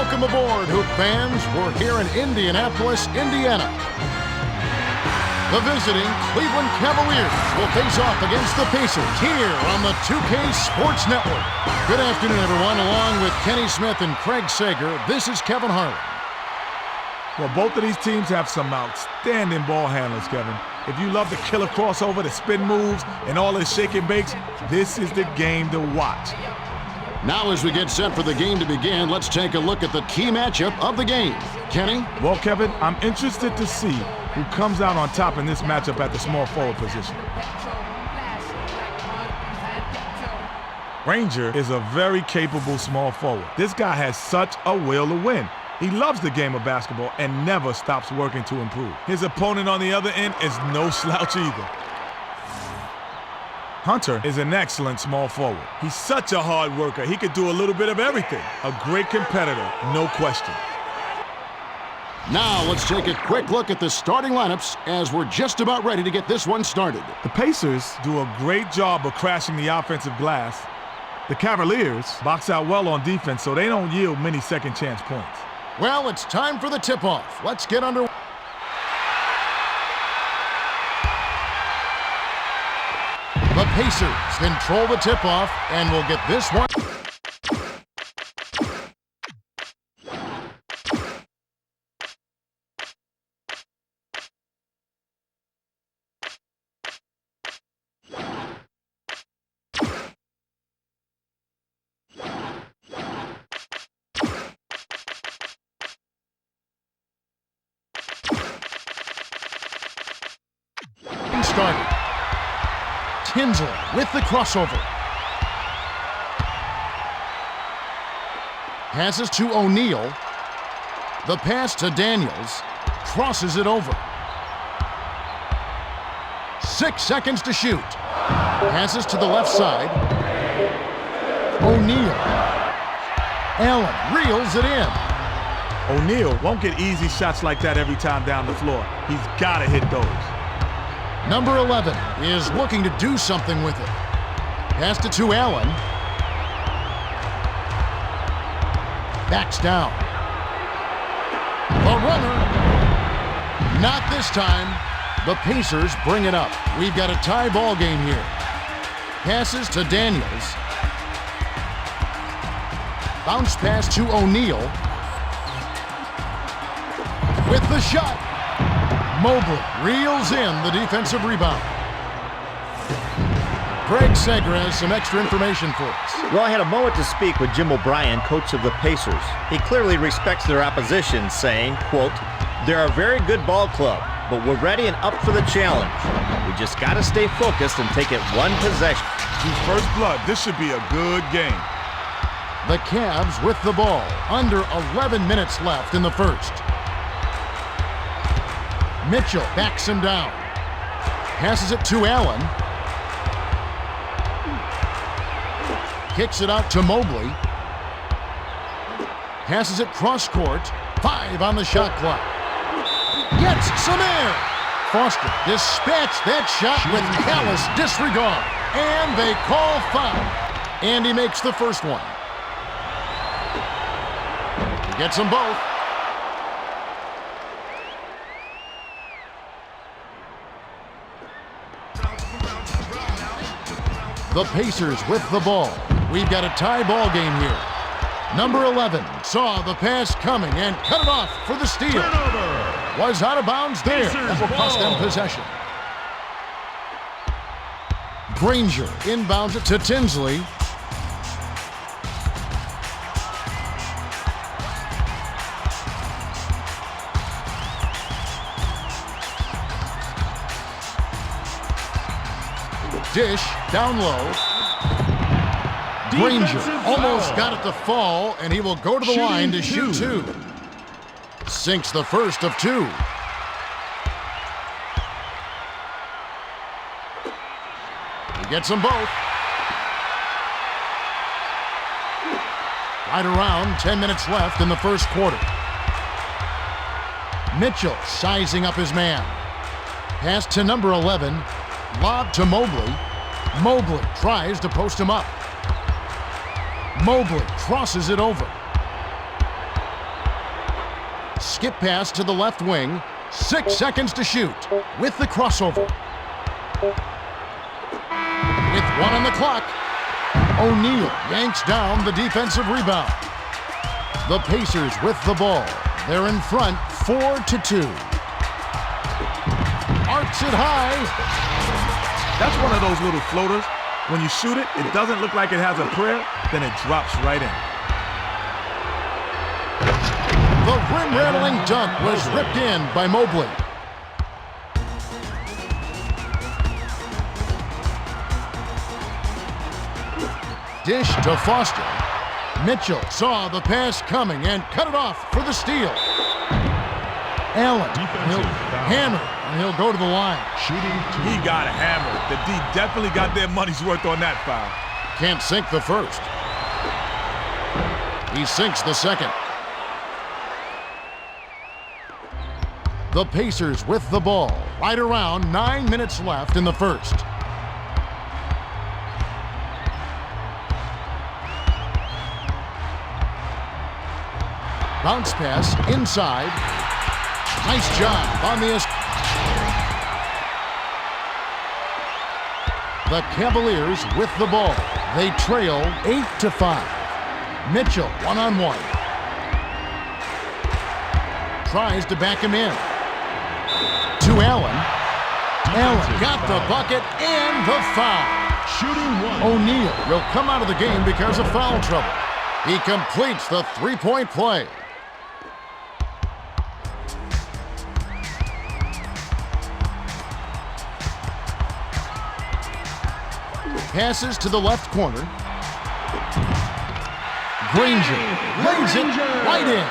Welcome aboard, Hoop fans. We're here in Indianapolis, Indiana. The visiting Cleveland Cavaliers will face off against the Pacers here on the 2K Sports Network. Good afternoon, everyone. Along with Kenny Smith and Craig Sager, this is Kevin Harlan. Well, both of these teams have some outstanding ball handlers, Kevin. If you love the killer crossover, the spin moves, and all the shake and bakes, this is the game to watch. Now as we get set for the game to begin, let's take a look at the key matchup of the game. Kenny? Well, Kevin, I'm interested to see who comes out on top in this matchup at the small forward position. Ranger is a very capable small forward. This guy has such a will to win. He loves the game of basketball and never stops working to improve. His opponent on the other end is no slouch either. Hunter is an excellent small forward. He's such a hard worker. He could do a little bit of everything. A great competitor, no question. Now let's take a quick look at the starting lineups as we're just about ready to get this one started. The Pacers do a great job of crashing the offensive glass. The Cavaliers box out well on defense, so they don't yield many second chance points. Well, it's time for the tip-off. Let's get underway. The Pacers control the tip-off, and we'll get this one. Started. Tinsley with the crossover. Passes to O'Neal. The pass to Daniels. Crosses it over. 6 seconds to shoot. Passes to the left side. O'Neal. Allen reels it in. O'Neal won't get easy shots like that every time down the floor. He's got to hit those. Number 11 is looking to do something with it. Passed it to Allen. Backs down. The runner. Not this time. The Pacers bring it up. We've got a tie ball game here. Passes to Daniels. Bounce pass to O'Neal. With the shot. Mobley reels in the defensive rebound. Craig Sager has some extra information for us. Well, I had a moment to speak with Jim O'Brien, coach of the Pacers. He clearly respects their opposition, saying, quote, "They're a very good ball club, but we're ready and up for the challenge. We just got to stay focused and take it one possession." He's first blood. This should be a good game. The Cavs with the ball. Under 11 minutes left in the first. Mitchell backs him down. Passes it to Allen. Kicks it out to Mobley. Passes it cross court. 5 on the shot clock. Gets some air. Foster dispatched that shot with callous disregard. And they call foul. And he makes the first one. He gets them both. The Pacers with the ball. We've got a tie ball game here. Number 11 saw the pass coming and cut it off for the steal. Turnover. Was out of bounds there. That will cost them possession. Granger inbounds it to Tinsley. Dish down low. Granger almost got it to fall, and he will go to the line to shoot 2. Sinks the first of 2. He gets them both. Right around 10 minutes left in the first quarter. Mitchell sizing up his man. Pass to number 11. Lob to Mobley. Mobley tries to post him up. Mobley crosses it over. skip pass to the left wing. 6 seconds to shoot with the crossover. With 1 on the clock, O'Neal yanks down the defensive rebound. The Pacers with the ball. They're in front 4-2. Arcs it high. That's one of those little floaters. When you shoot it, it doesn't look like it has a prayer, then it drops right in. The rim-rattling dunk was ripped in by Mobley. Dish to Foster. Mitchell saw the pass coming and cut it off for the steal. Allen, he'll hammer, and he'll go to the line. He got hammered. The D definitely got their money's worth on that foul. Can't sink the first. He sinks the second. The Pacers with the ball. Right around 9 minutes left in the first. Bounce pass inside. Nice job on the... The Cavaliers with the ball. They trail 8-5. Mitchell one-on-one. Tries to back him in. To Allen. Allen got the bucket and the foul. Shooting 1. O'Neal will come out of the game because of foul trouble. He completes the three-point play. Passes to the left corner. Granger lays it right in.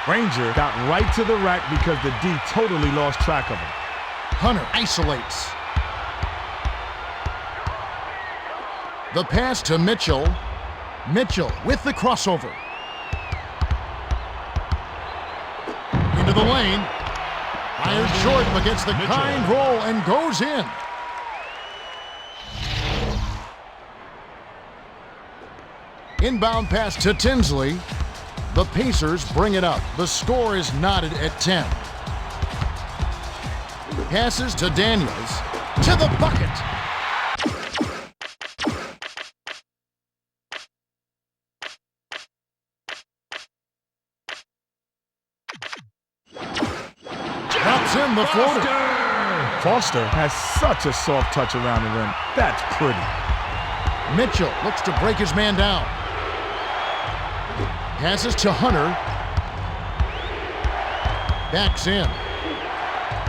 Granger got right to the rack because the D totally lost track of him. Hunter isolates. The pass to Mitchell. Mitchell with the crossover. Into the lane. Fired short but gets the kind roll and goes in. Inbound pass to Tinsley. The Pacers bring it up. The score is knotted at 10. Passes to Daniels. To the bucket. Drops in the floater. Foster has such a soft touch around the rim. That's pretty. Mitchell looks to break his man down. Passes to Hunter. Backs in.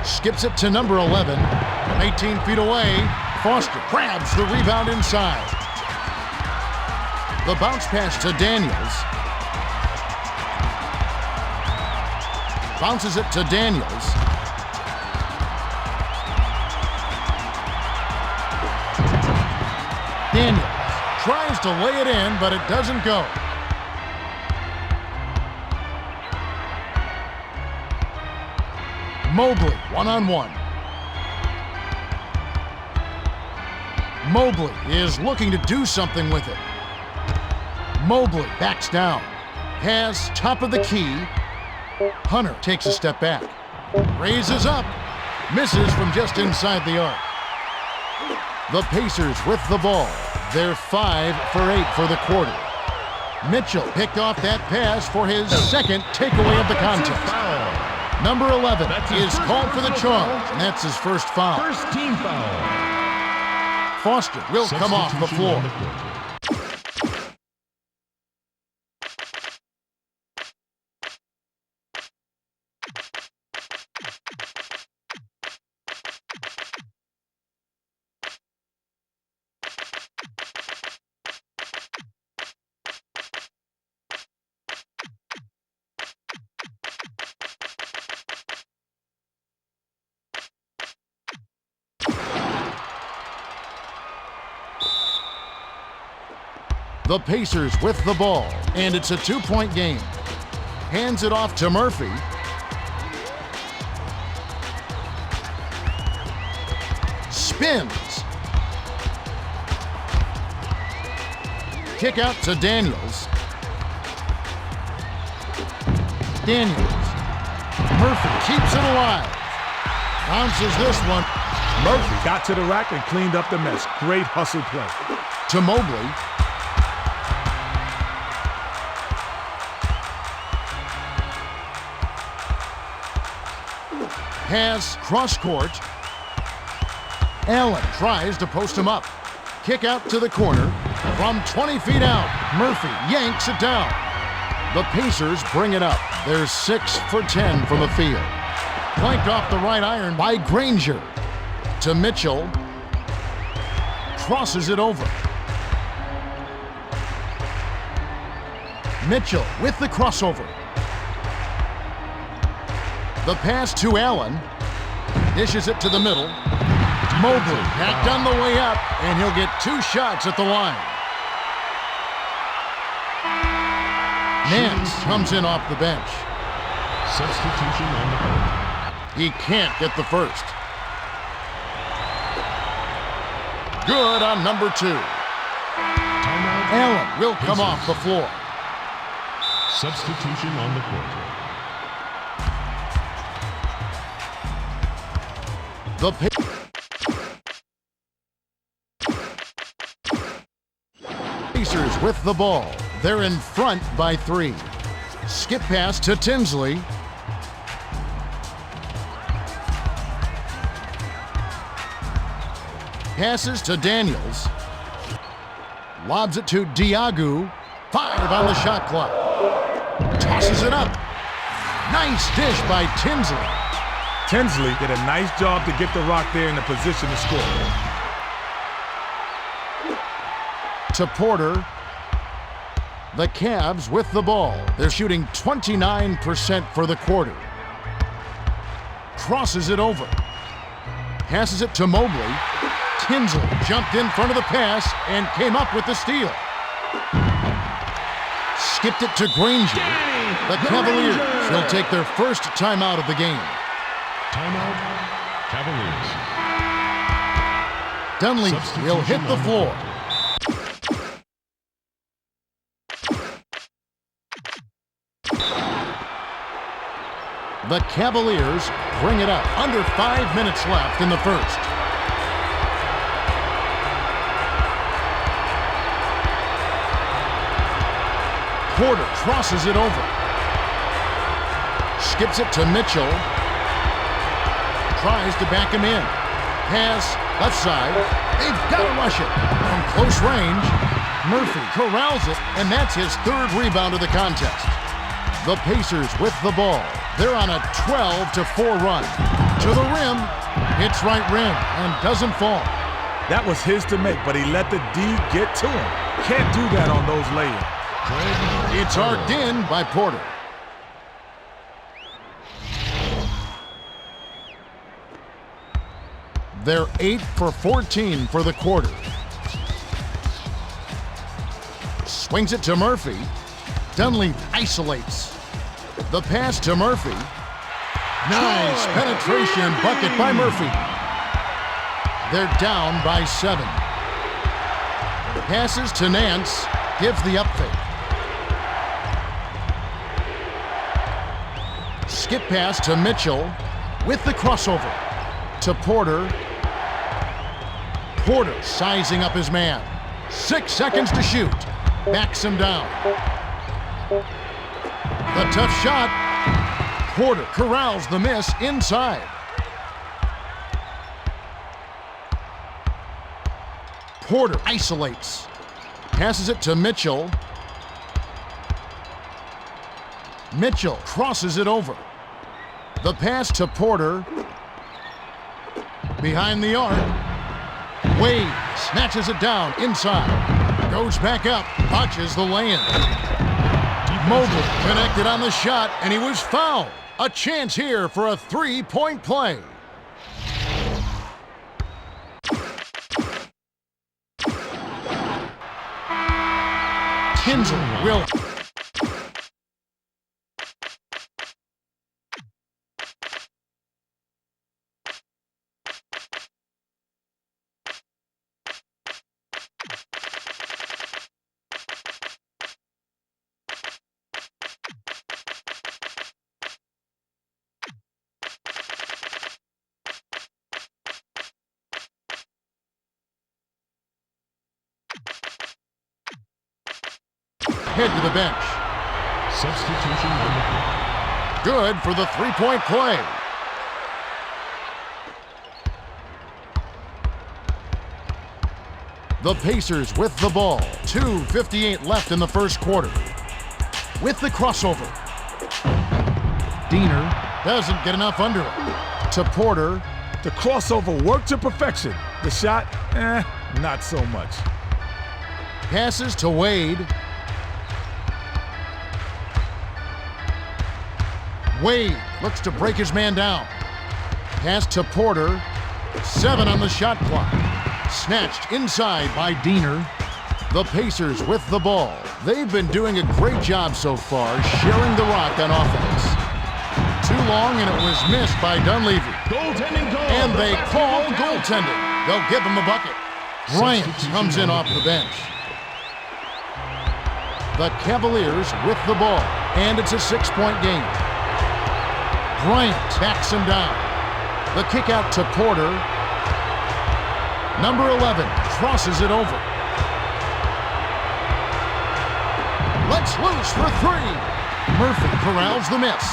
Skips it to number 11. From 18 feet away, Foster grabs the rebound inside. The bounce pass to Daniels. Bounces it to Daniels. Daniels tries to lay it in, but it doesn't go. Mobley, one-on-one. Mobley is looking to do something with it. Mobley backs down. Has top of the key. Hunter takes a step back. Raises up. Misses from just inside the arc. The Pacers with the ball. They're 5 for 8 for the quarter. Mitchell picked off that pass for his second takeaway of the contest. Number 11 is called for the charge, and that's his first foul. First team foul. Foster will come off the floor. The Pacers with the ball, and it's a two-point game. Hands it off to Murphy. Spins. Kick out to Daniels. Daniels Murphy keeps it alive. Bounces this one. Murphy got to the rack and cleaned up the mess. Great hustle play. To Mobley. Pass cross court. Allen tries to post him up. Kick out to the corner. From 20 feet out, Murphy yanks it down. The Pacers bring it up. They're 6 for 10 from the field. Flanked off the right iron by Granger. To Mitchell. Crosses it over. Mitchell with the crossover. The pass to Allen. Dishes it to the middle. Mobley backed on the way up, and he'll get 2 shots at the line. Nance comes in off the bench. Substitution on the court. He can't get the first. Good on number 2. Timeout. Allen will come Pacers. off the floor. Substitution on the court. The Pacers with the ball. They're in front by 3. Skip pass to Tinsley. Passes to Daniels. Lobs it to Diagu. 5 on the shot clock. Tosses it up. Nice dish by Tinsley. Tinsley did a nice job to get the Rock there in a position to score. To Porter. The Cavs with the ball. They're shooting 29% for the quarter. Crosses it over. Passes it to Mobley. Tinsley jumped in front of the pass and came up with the steal. Skipped it to Granger. The Cavaliers will take their first timeout of the game. Timeout. Cavaliers. Dunleavy will hit the floor. The Cavaliers bring it up. Under 5 minutes left in the first. Porter crosses it over. Skips it to Mitchell. Tries to back him in. Pass left side. They've got to rush it. From close range, Murphy corrals it, and that's his 3rd rebound of the contest. The Pacers with the ball. They're on a 12-4 run. To the rim. Hits right rim and doesn't fall. That was his to make, but he let the D get to him. Can't do that on those layups. It's arced in by Porter. They're 8 for 14 for the quarter. Swings it to Murphy. Dunleavy isolates. The pass to Murphy. Nice penetration bucket by Murphy. They're down by 7. Passes to Nance. Gives the up fake. Skip pass to Mitchell with the crossover. To Porter. Porter sizing up his man. 6 seconds to shoot. Backs him down. The tough shot. Porter corrals the miss inside. Porter isolates. Passes it to Mitchell. Mitchell crosses it over. The pass to Porter. Behind the arc. Wade snatches it down inside. Goes back up. Botches the lay-in. Mobley connected on the shot, and he was fouled. A chance here for a 3-point play. Tinsley will. head to the bench. Substitution on the court. Good for the three-point play. The Pacers with the ball. 2:58 left in the first quarter. With the crossover. Diener doesn't get enough under it. To Porter. The crossover worked to perfection. The shot, not so much. Passes to Wade. Wade looks to break his man down. Pass to Porter. 7 on the shot clock. Snatched inside by Diener. The Pacers with the ball. They've been doing a great job so far, sharing the rock on offense. Too long, and it was missed by Dunleavy. Goaltending call. And they call goaltending. They'll give him the bucket. Bryant comes in off the bench. The Cavaliers with the ball, and it's a 6-point game. Bryant backs him down. The kick out to Porter. Number 11 crosses it over. Let's loose for 3. Murphy corrals the miss.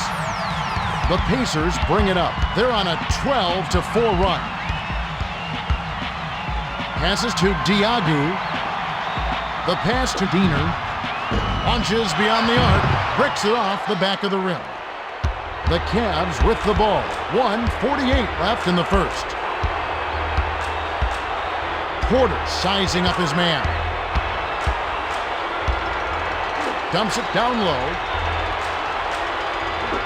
The Pacers bring it up. They're on a 12-4 run. Passes to Diagu. The pass to Diener. Launches beyond the arc. Breaks it off the back of the rim. The Cavs with the ball. 1:48 left in the first. Porter sizing up his man. Dumps it down low.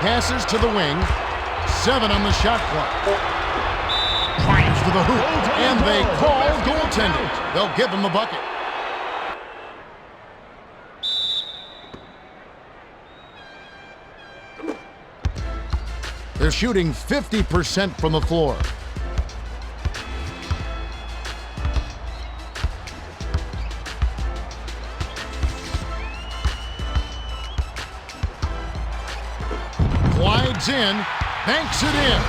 Passes to the wing. 7 on the shot clock. Drives to the hoop. And they call goaltending. They'll give him the bucket. They're shooting 50% from the floor. Glides in, banks it in.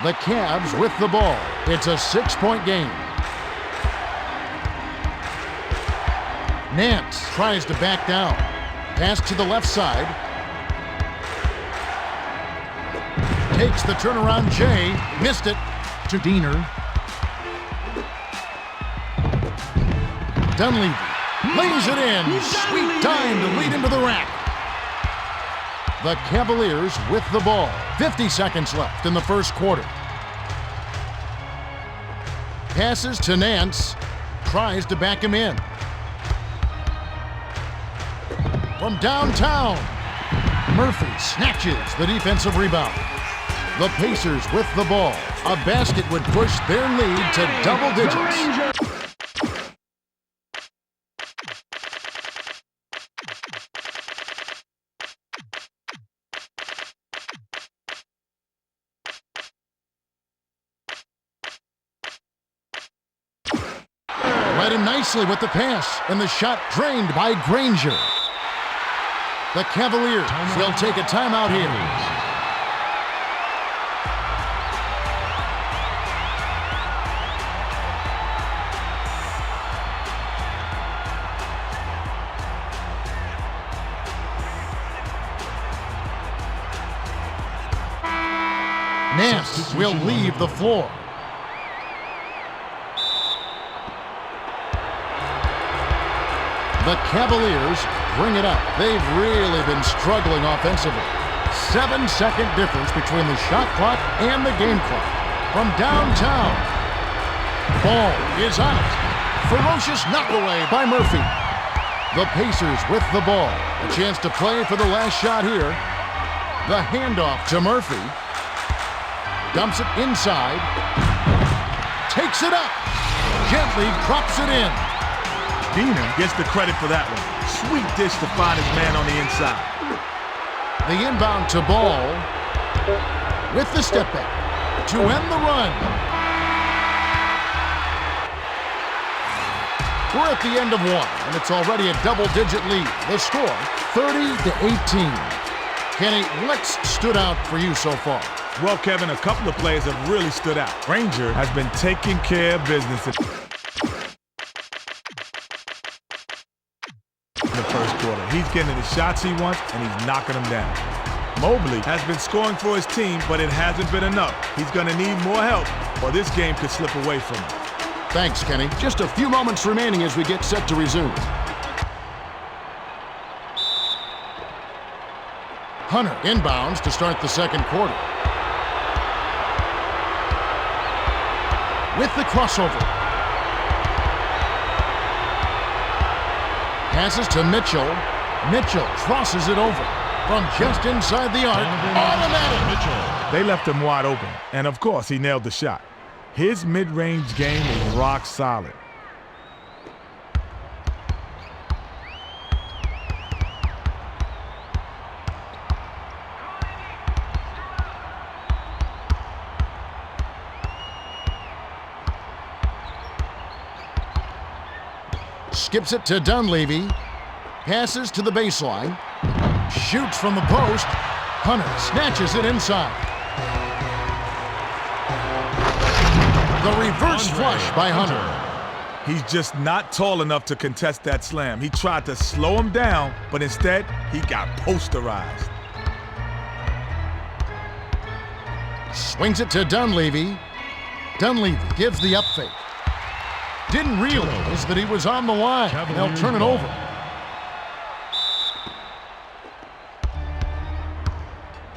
The Cavs with the ball. It's a 6-point game. Nance tries to back down. Pass to the left side. Takes the turnaround Jay. Missed it to Diener. Dunleavy lays it in. Sweet time to lead into the rack. The Cavaliers with the ball. 50 seconds left in the first quarter. Passes to Nance. Tries to back him in. From downtown, Murphy snatches the defensive rebound. The Pacers with the ball. A basket would push their lead to double digits. Led him nicely with the pass, and the shot drained by Granger. The Cavaliers will take a timeout here. Nance will leave the floor. The Cavaliers bring it up. They've really been struggling offensively. 7-second difference between the shot clock and the game clock. From downtown, ball is out. Ferocious knock away by Murphy. The Pacers with the ball. A chance to play for the last shot here. The handoff to Murphy. Dumps it inside. Takes it up. Gently drops it in. Diener gets the credit for that one. Sweet dish to find his man on the inside. The inbound to Ball with the step back to end the run. We're at the end of one, and it's already a double-digit lead. The score, 30-18. Kenny, what's stood out for you so far? Well, Kevin, a couple of players have really stood out. Granger has been taking care of business. He's getting the shots he wants, and he's knocking them down. Mobley has been scoring for his team, but it hasn't been enough. He's going to need more help, or this game could slip away from him. Thanks, Kenny. Just a few moments remaining as we get set to resume. Hunter inbounds to start the second quarter. With the crossover. Passes to Mitchell. Mitchell crosses it over from just inside the arc. Automatic. They left him wide open, and of course he nailed the shot. His mid-range game is rock solid. Skips it to Dunleavy. Passes to the baseline. Shoots from the post. Hunter snatches it inside. The reverse flush by Hunter. He's just not tall enough to contest that slam. He tried to slow him down, but instead, he got posterized. Swings it to Dunleavy. Dunleavy gives the up fake. Didn't realize that he was on the line. They'll turn it over.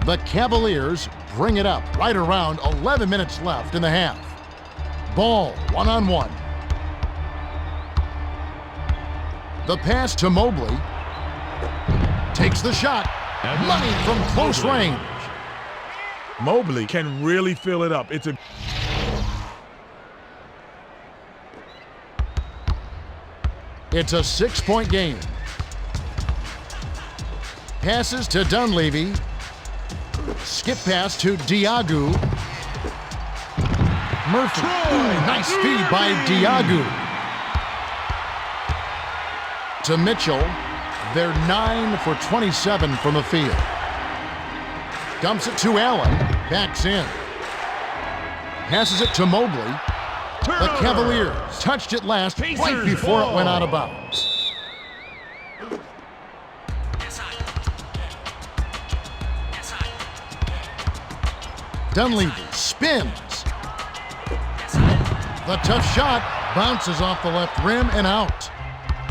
The Cavaliers bring it up right around 11 minutes left in the half. Ball one-on-one. The pass to Mobley. Takes the shot. Money from close range. Mobley can really fill it up. It's a It's a 6-point game. Passes to Dunleavy. Skip pass to Diagu. Murphy. Nice feed by Diagu. To Mitchell. They're 9 for 27 from the field. Dumps it to Allen. Backs in. Passes it to Mobley. The Cavaliers touched it last right before it went out of bounds. Dunleavy spins. The tough shot bounces off the left rim and out.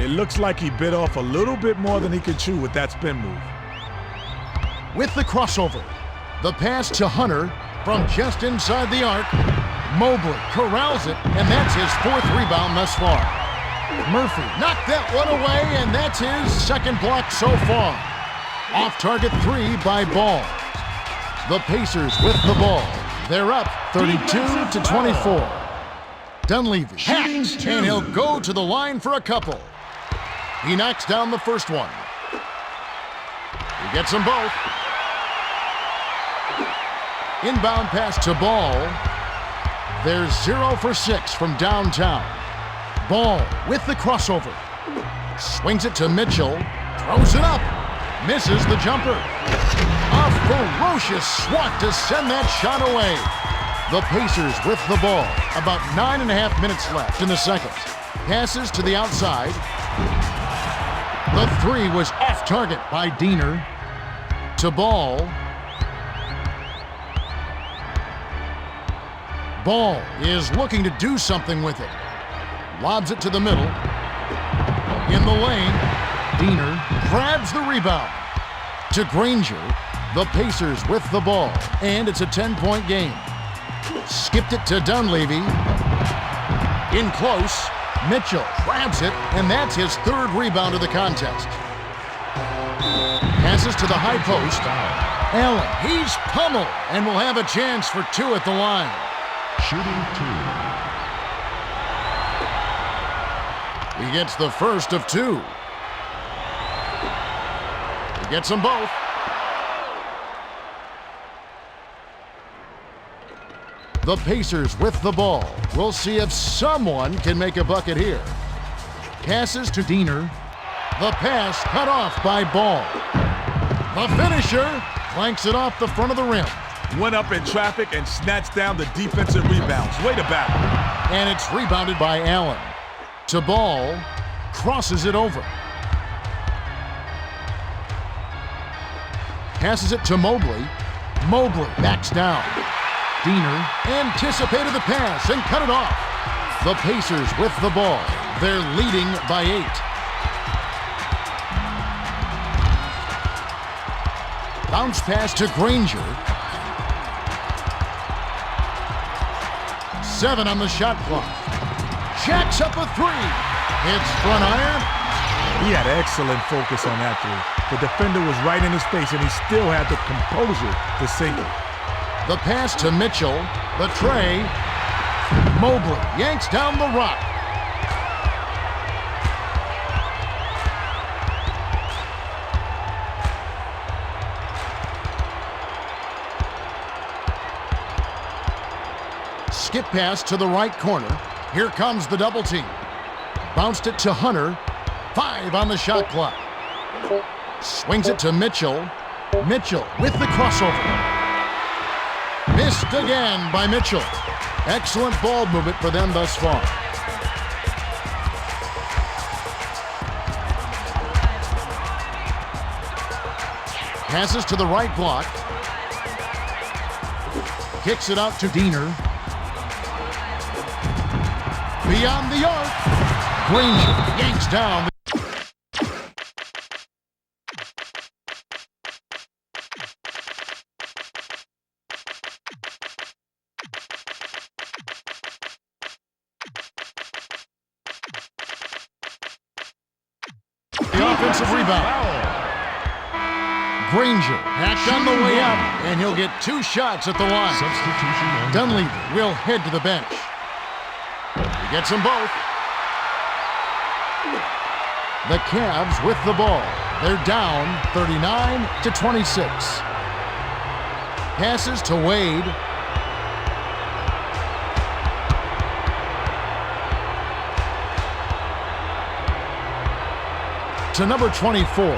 It looks like he bit off a little bit more than he could chew with that spin move. With the crossover, the pass to Hunter from just inside the arc. Mobley corrals it, and that's his 4th rebound thus far. Murphy knocked that one away, and that's his 2nd block so far. Off-target 3 by Ball. The Pacers with the ball. They're up 32-24. Dunleavy hacks, and he'll go to the line for a couple. He knocks down the first one. He gets them both. Inbound pass to Ball. They're 0 for 6 from downtown. Ball with the crossover. Swings it to Mitchell. Throws it up. Misses the jumper. A ferocious swat to send that shot away. The Pacers with the ball. About 9.5 minutes left in the second. Passes to the outside. The 3 was off target by Diener. To Ball. Ball is looking to do something with it. Lobs it to the middle. In the lane, Diener grabs the rebound. To Granger, the Pacers with the ball, and it's a 10-point game. Skipped it to Dunleavy. In close, Mitchell grabs it, and that's his 3rd rebound of the contest. Passes to the high post. Allen, he's pummeled, and will have a chance for 2 at the line. Shooting 2. He gets the first of 2. He gets them both. The Pacers with the ball. We'll see if someone can make a bucket here. Passes to Diener. The pass cut off by Ball. The finisher clanks it off the front of the rim. Went up in traffic and snatched down the defensive rebounds. Way to battle. And it's rebounded by Allen. To Ball, crosses it over. Passes it to Mobley. Mobley backs down. Diener anticipated the pass and cut it off. The Pacers with the ball. They're leading by 8. Bounce pass to Granger. 7 on the shot clock. Jacks up a 3. Hits front iron. He had excellent focus on that three. The defender was right in his face, and he still had the composure to sink it. The pass to Mitchell. The tray. Mobley yanks down the rock. Skip pass to the right corner. Here comes the double team. Bounced it to Hunter. 5 on the shot clock. Swings it to Mitchell. Mitchell with the crossover. Missed again by Mitchell. Excellent ball movement for them thus far. Passes to the right block. Kicks it out to Diener. Beyond the arc. Granger yanks down. The offensive rebound. Granger hacked on the way up, and he'll get 2 shots at the line. Substitution on Dunleavy will head to the bench. He gets them both. The Cavs with the ball. They're down 39-26. Passes to Wade. To number 24.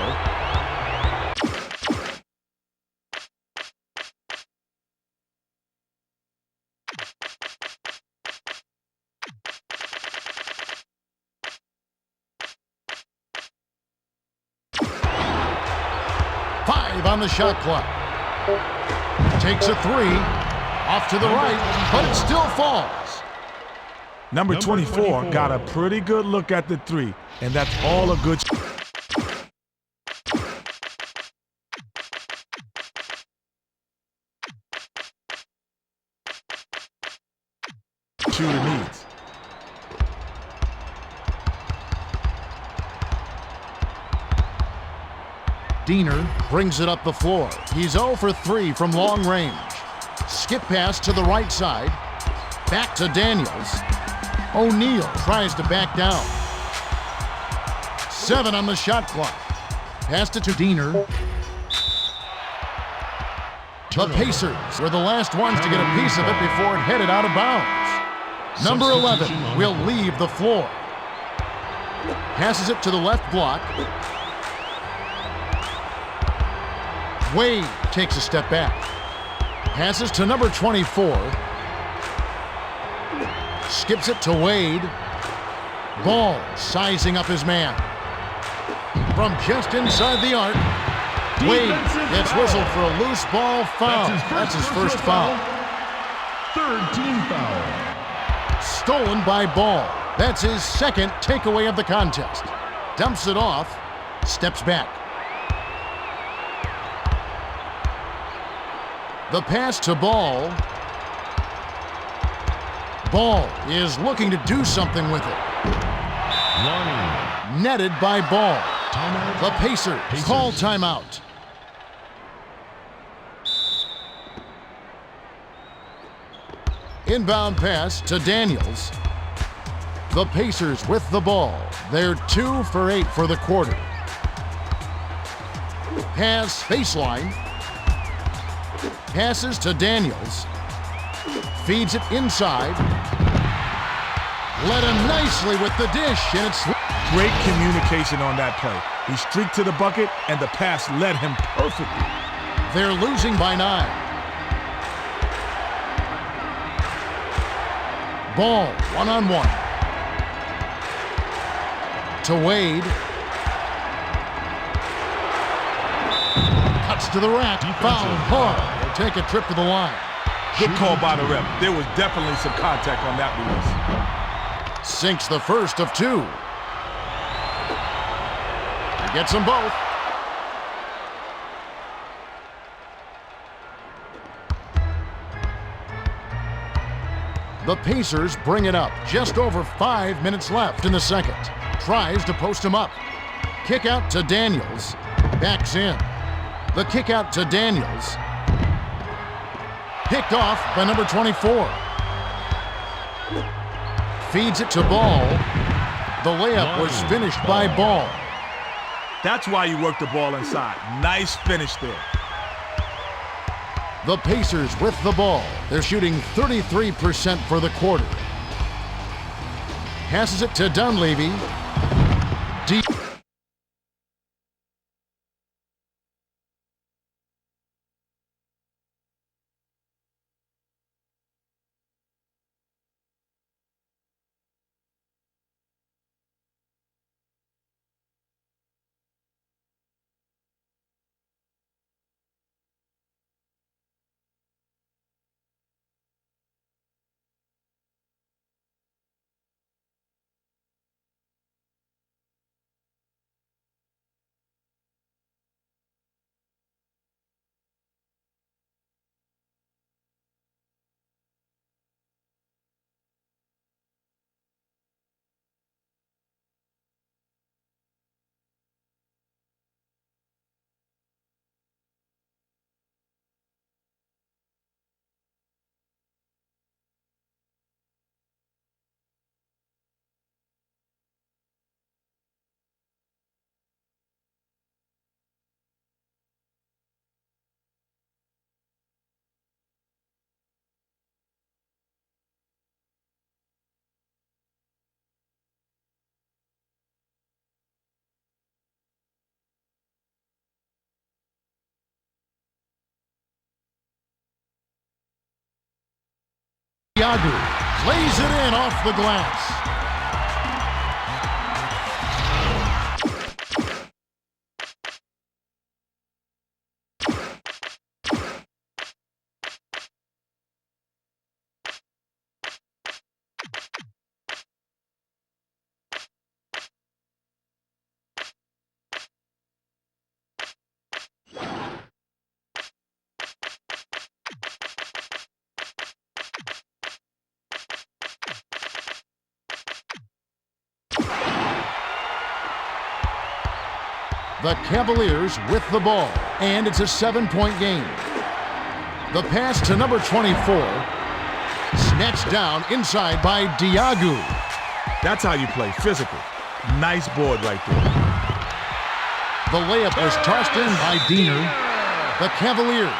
On the shot clock. Takes a 3. Off to the right, but it still falls. Number 24 got a pretty good look at the three, and that's all a good shooter needs. Diener brings it up the floor. He's 0 for 3 from long range. Skip pass to the right side. Back to Daniels. O'Neal tries to back down. 7 on the shot clock. Passed it to Diener. The Pacers were the last ones to get a piece of it before it headed out of bounds. Number 11 will leave the floor. Passes it to the left block. Wade takes a step back. Passes to number 24. Skips it to Wade. Ball sizing up his man. From just inside the arc, Wade gets whistled for a loose ball foul. That's his first foul. 3rd team foul. Stolen by Ball. That's his second takeaway of the contest. Dumps it off. Steps back. The pass to Ball. Ball is looking to do something with it. Lonnie. Netted by Ball. Timeout. The Pacers call timeout. Inbound pass to Daniels. The Pacers with the ball. They're 2 for 8 for the quarter. Pass baseline. Passes to Daniels. Feeds it inside. Led him nicely with the dish, and it's great communication on that play. He streaked to the bucket, and the pass led him perfectly. They're losing by 9. Ball, one-on-one. To Wade. Cuts to the rack. Foul hard. They'll take a trip to the line. Good call by the ref. There was definitely some contact on that release. Sinks the first of two. He gets them both. The Pacers bring it up. Just over 5 minutes left in the second. Tries to post him up. Kick out to Daniels. Backs in. The kick out to Daniels. Picked off by number 24. Feeds it to Ball. The layup was finished by Ball. That's why you work the ball inside. Nice finish there. The Pacers with the ball. They're shooting 33% for the quarter. Passes it to Dunleavy. Deep. Yagu lays it in off the glass. The Cavaliers with the ball, and it's a 7-point game. The pass to number 24, snatched down inside by Diagu. That's how you play, physical. Nice board right there. The layup was tossed in by Diener. The Cavaliers.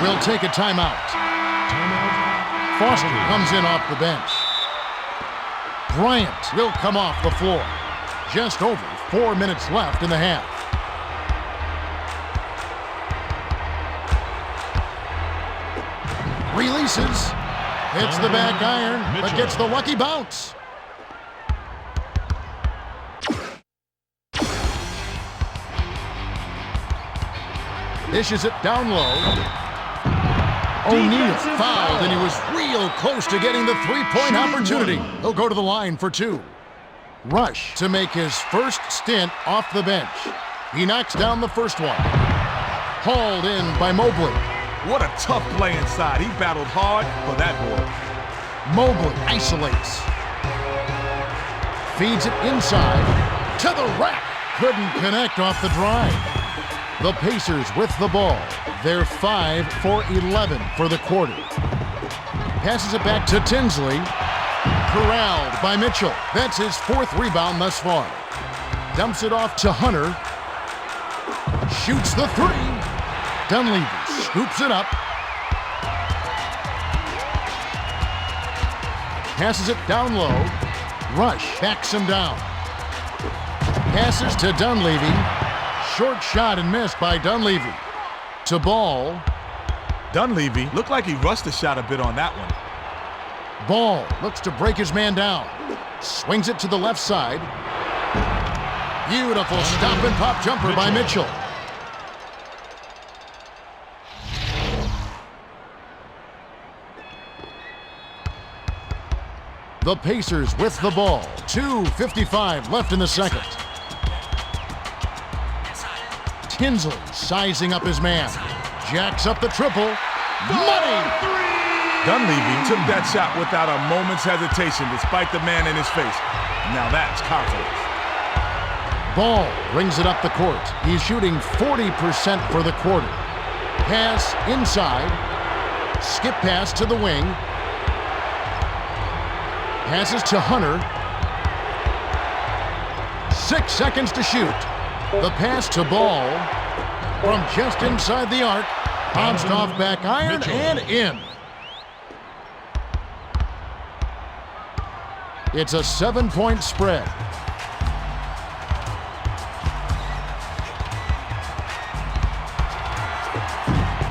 Will take a timeout. Foster comes in off the bench. Bryant will come off the floor. Just over 4 minutes left in the half. Releases. Hits the back iron, but gets the lucky bounce. Dishes it down low. O'Neal fouled, and he was real close to getting the three-point opportunity. He'll go to the line for two. Rush to make his first stint off the bench. He knocks down the first one. Hauled in by Mobley. What a tough play inside. He battled hard for that ball. Mobley isolates. Feeds it inside to the rack. Couldn't connect off the drive. The Pacers with the ball. They're 5 for 11 for the quarter. Passes it back to Tinsley. Corralled by Mitchell. That's his fourth rebound thus far. Dumps it off to Hunter. Shoots the three. Dunleavy scoops it up. Passes it down low. Rush backs him down. Passes to Dunleavy. short shot and missed by Dunleavy. To Ball. Dunleavy looked like he rushed the shot a bit on that one. Ball looks to break his man down. Swings it to the left side. Beautiful stop and pop jumper by Mitchell. The Pacers with the ball. 2:55 left in the second. Tinsley sizing up his man. Jacks up the triple. Money! Dunleavy took that shot without a moment's hesitation despite the man in his face. Now that's confidence. Ball brings it up the court. He's shooting 40% for the quarter. Pass inside. Skip pass to the wing. Passes to Hunter. 6 seconds to shoot. The pass to Ball from just inside the arc. Bounced off back iron and in. It's a 7-point spread.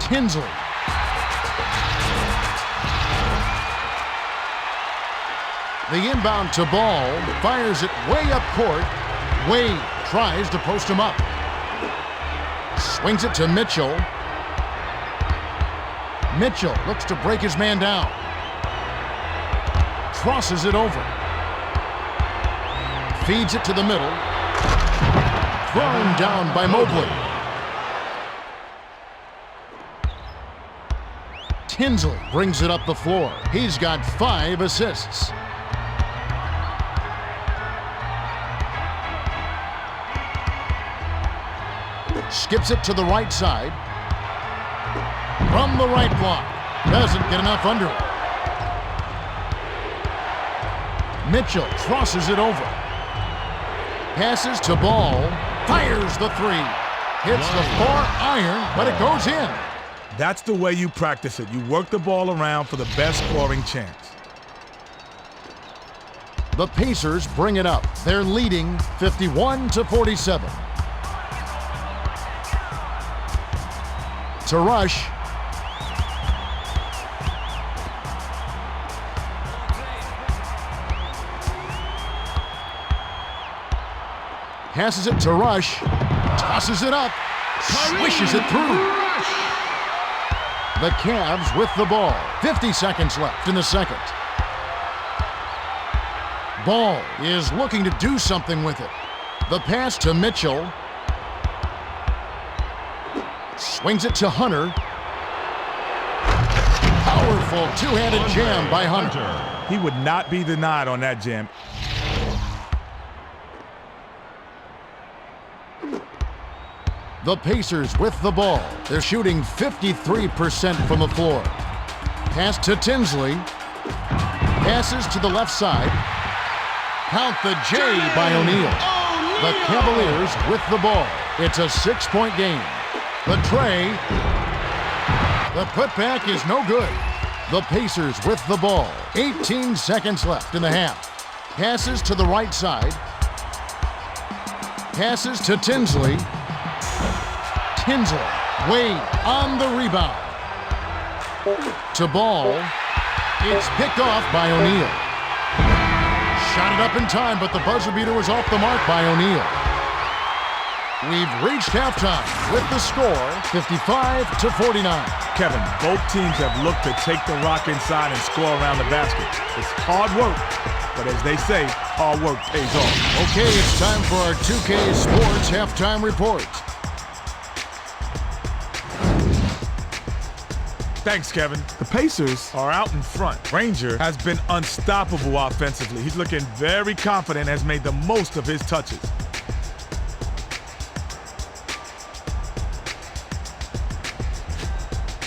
Tinsley. The inbound to Ball, fires it way up court. Wade tries to post him up. Swings it to Mitchell. Mitchell looks to break his man down. Crosses it over. Feeds it to the middle. Thrown down by Mobley. Tinsley brings it up the floor. He's got 5 assists. Skips it to the right side. From the right block. Doesn't get enough under it. Mitchell crosses it over. Passes to Ball. Fires the 3. Hits the far iron, but it goes in. That's the way you practice it. You work the ball around for the best scoring chance. The Pacers bring it up. They're leading 51-47. To Rush. Passes it to Rush. Tosses it up. Swishes it through. The Cavs with the ball. 50 seconds left in the second. Ball is looking to do something with it. The pass to Mitchell. Swings it to Hunter. Powerful two-handed jam by Hunter. He would not be denied on that jam. The Pacers with the ball. They're shooting 53% from the floor. Pass to Tinsley. Passes to the left side. Count the J by O'Neal. The Cavaliers with the ball. It's a 6-point game. The tray. The putback is no good. The Pacers with the ball. 18 seconds left in the half. Passes to the right side. Passes to Tinsley. Tinsley, Wade on the rebound. To Ball. It's picked off by O'Neal. Shot it up in time, but the buzzer beater was off the mark by O'Neal. We've reached halftime with the score 55-49. Kevin, both teams have looked to take the rock inside and score around the basket. It's hard work, but as they say, hard work pays off. Okay, it's time for our 2K Sports halftime report. Thanks, Kevin. The Pacers are out in front. Ranger has been unstoppable offensively. He's looking very confident, has made the most of his touches.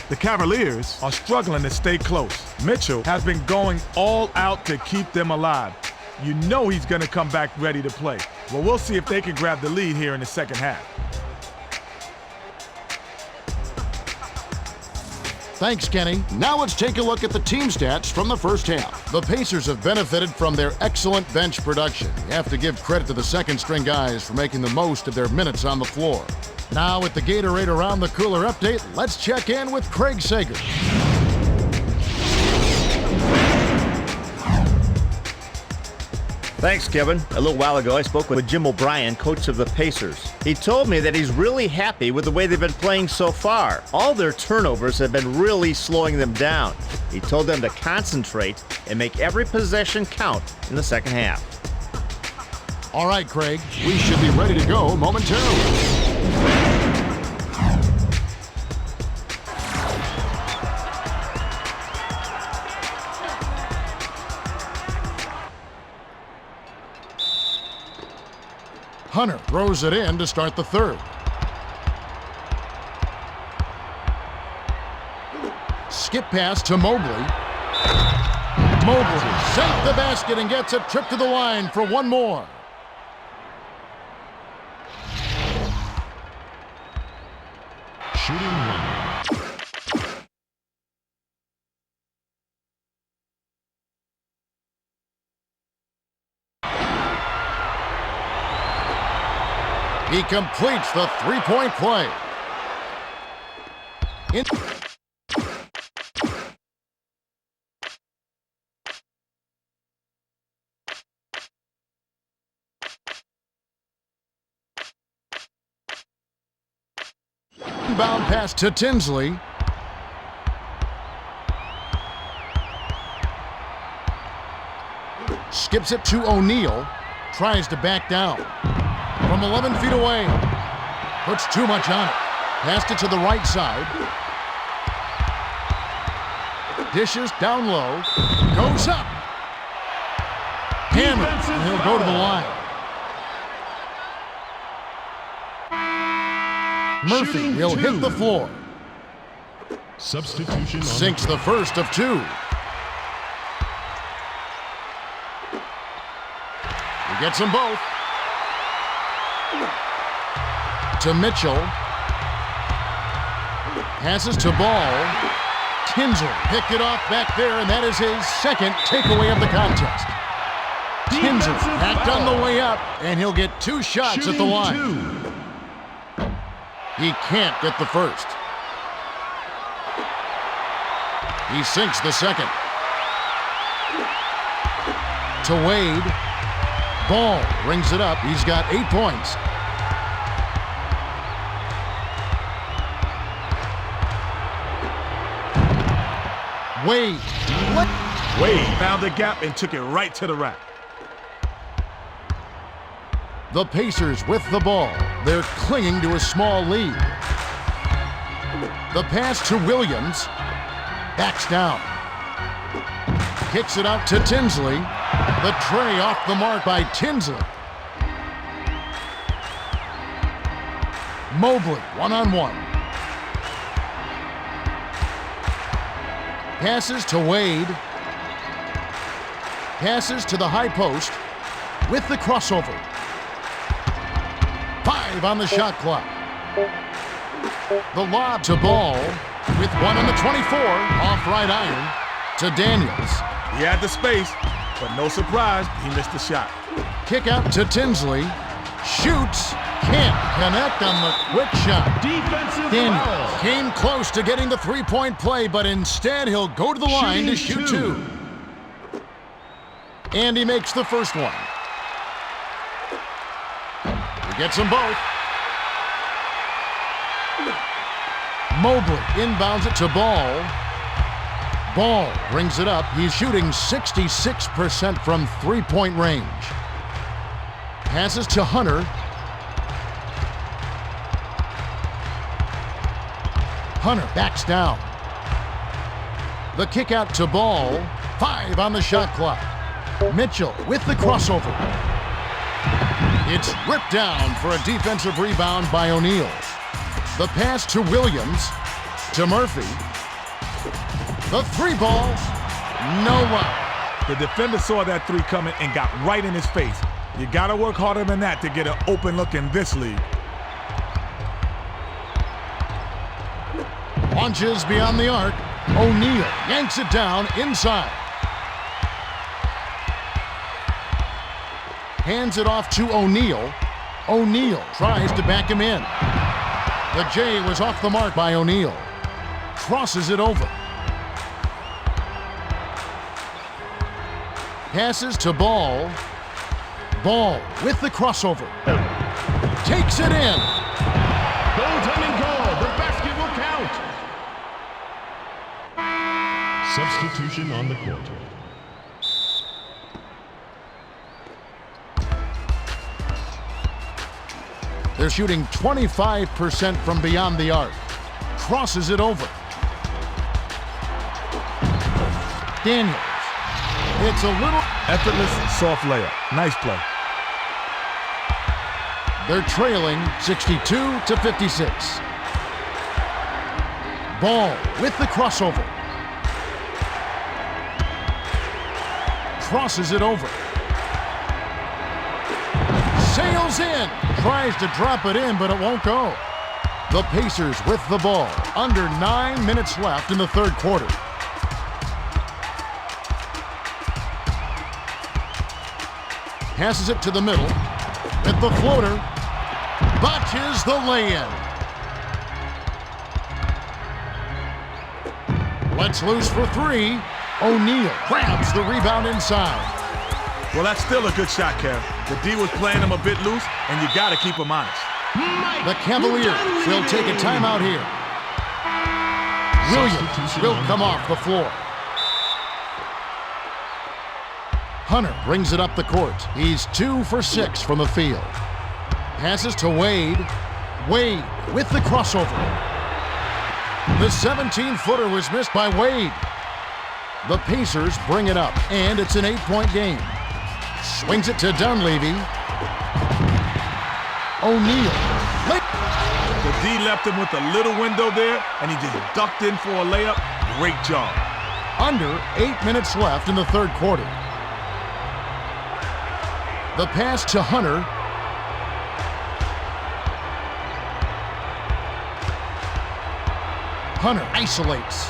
The Cavaliers are struggling to stay close. Mitchell has been going all out to keep them alive. You know he's going to come back ready to play. Well, we'll see if they can grab the lead here in the second half. Thanks, Kenny. Now let's take a look at the team stats from the first half. The Pacers have benefited from their excellent bench production. You have to give credit to the second-string guys for making the most of their minutes on the floor. Now with the Gatorade Around the Cooler update, let's check in with Craig Sager. Thanks, Kevin. A little while ago, I spoke with Jim O'Brien, coach of the Pacers. He told me that he's really happy with the way they've been playing so far. All their turnovers have been really slowing them down. He told them to concentrate and make every possession count in the second half. All right, Craig, we should be ready to go momentarily. Hunter throws it in to start the third. Skip pass to Mobley. Mobley sank the basket and gets a trip to the line for one more. Shooting one. He completes the three-point play. Inbound pass to Tinsley. Skips it to O'Neal. Tries to back down. From 11 feet away. Puts too much on it. Passed it to the right side. Dishes down low. Goes up. Hammered. And he'll go to the line. Murphy will hit the floor. Substitution on Sinks the first of two. He gets them both. To Mitchell. Passes to Ball. Tinsley picked it off back there, and that is his second takeaway of the contest. Tinsley backed on the way up, and he'll get two shots at the line. He can't get the first. He sinks the second. To Wade. Ball brings it up. He's got 8 points. Wade. Wade found the gap and took it right to the rack. The Pacers with the ball. They're clinging to a small lead. The pass to Williams. Backs down. Kicks it out to Tinsley. The tray off the mark by Tinsley. Mobley one-on-one. Passes to Wade. Passes to the high post with the crossover. 5 on the shot clock. The lob to Ball with one on the 24. Off right iron to Daniels. He had the space, but no surprise, he missed the shot. Kick out to Tinsley. Shoots. Can't connect on the quick shot. defensive Daniels foul. came close to getting the three-point play, but instead he'll go to the line to shoot two. And he makes the first one. He gets them both. Mobley inbounds it to Ball. Ball brings it up. He's shooting 66% from three-point range. Passes to Hunter. Hunter backs down. The kick out to Ball. 5 on the shot clock. Mitchell with the crossover. It's ripped down for a defensive rebound by O'Neal. The pass to Williams. To Murphy. The three ball. No luck. The defender saw that three coming and got right in his face. You got to work harder than that to get an open look in this league. Launches beyond the arc. O'Neal yanks it down inside. Hands it off to O'Neal. O'Neal tries to back him in. The J was off the mark by O'Neal. Crosses it over. Passes to Ball. Ball with the crossover. Takes it in. Goaltending call. The basket will count. Substitution on the court. They're shooting 25% from beyond the arc. Crosses it over. Daniels. It's a little effortless, soft layup. Nice play. They're trailing 62-56. Ball with the crossover. Crosses it over. Sails in. Tries to drop it in, but it won't go. The Pacers with the ball. Under 9 minutes left in the third quarter. Passes it to the middle. At the floater. Botches the lay-in. Lets loose for three. O'Neal grabs the rebound inside. Well, that's still a good shot, Kev. The D was playing him a bit loose, and you got to keep him honest. The Cavaliers will take a timeout here. Williams will come off the floor. Hunter brings it up the court. He's 2 for 6 from the field. Passes to Wade. Wade with the crossover. The 17-footer was missed by Wade. The Pacers bring it up, and it's an 8-point game. Swings it to Dunleavy. O'Neal. The D left him with a little window there, and he just ducked in for a layup. Great job. Under 8 minutes left in the third quarter. The pass to Hunter. Hunter isolates.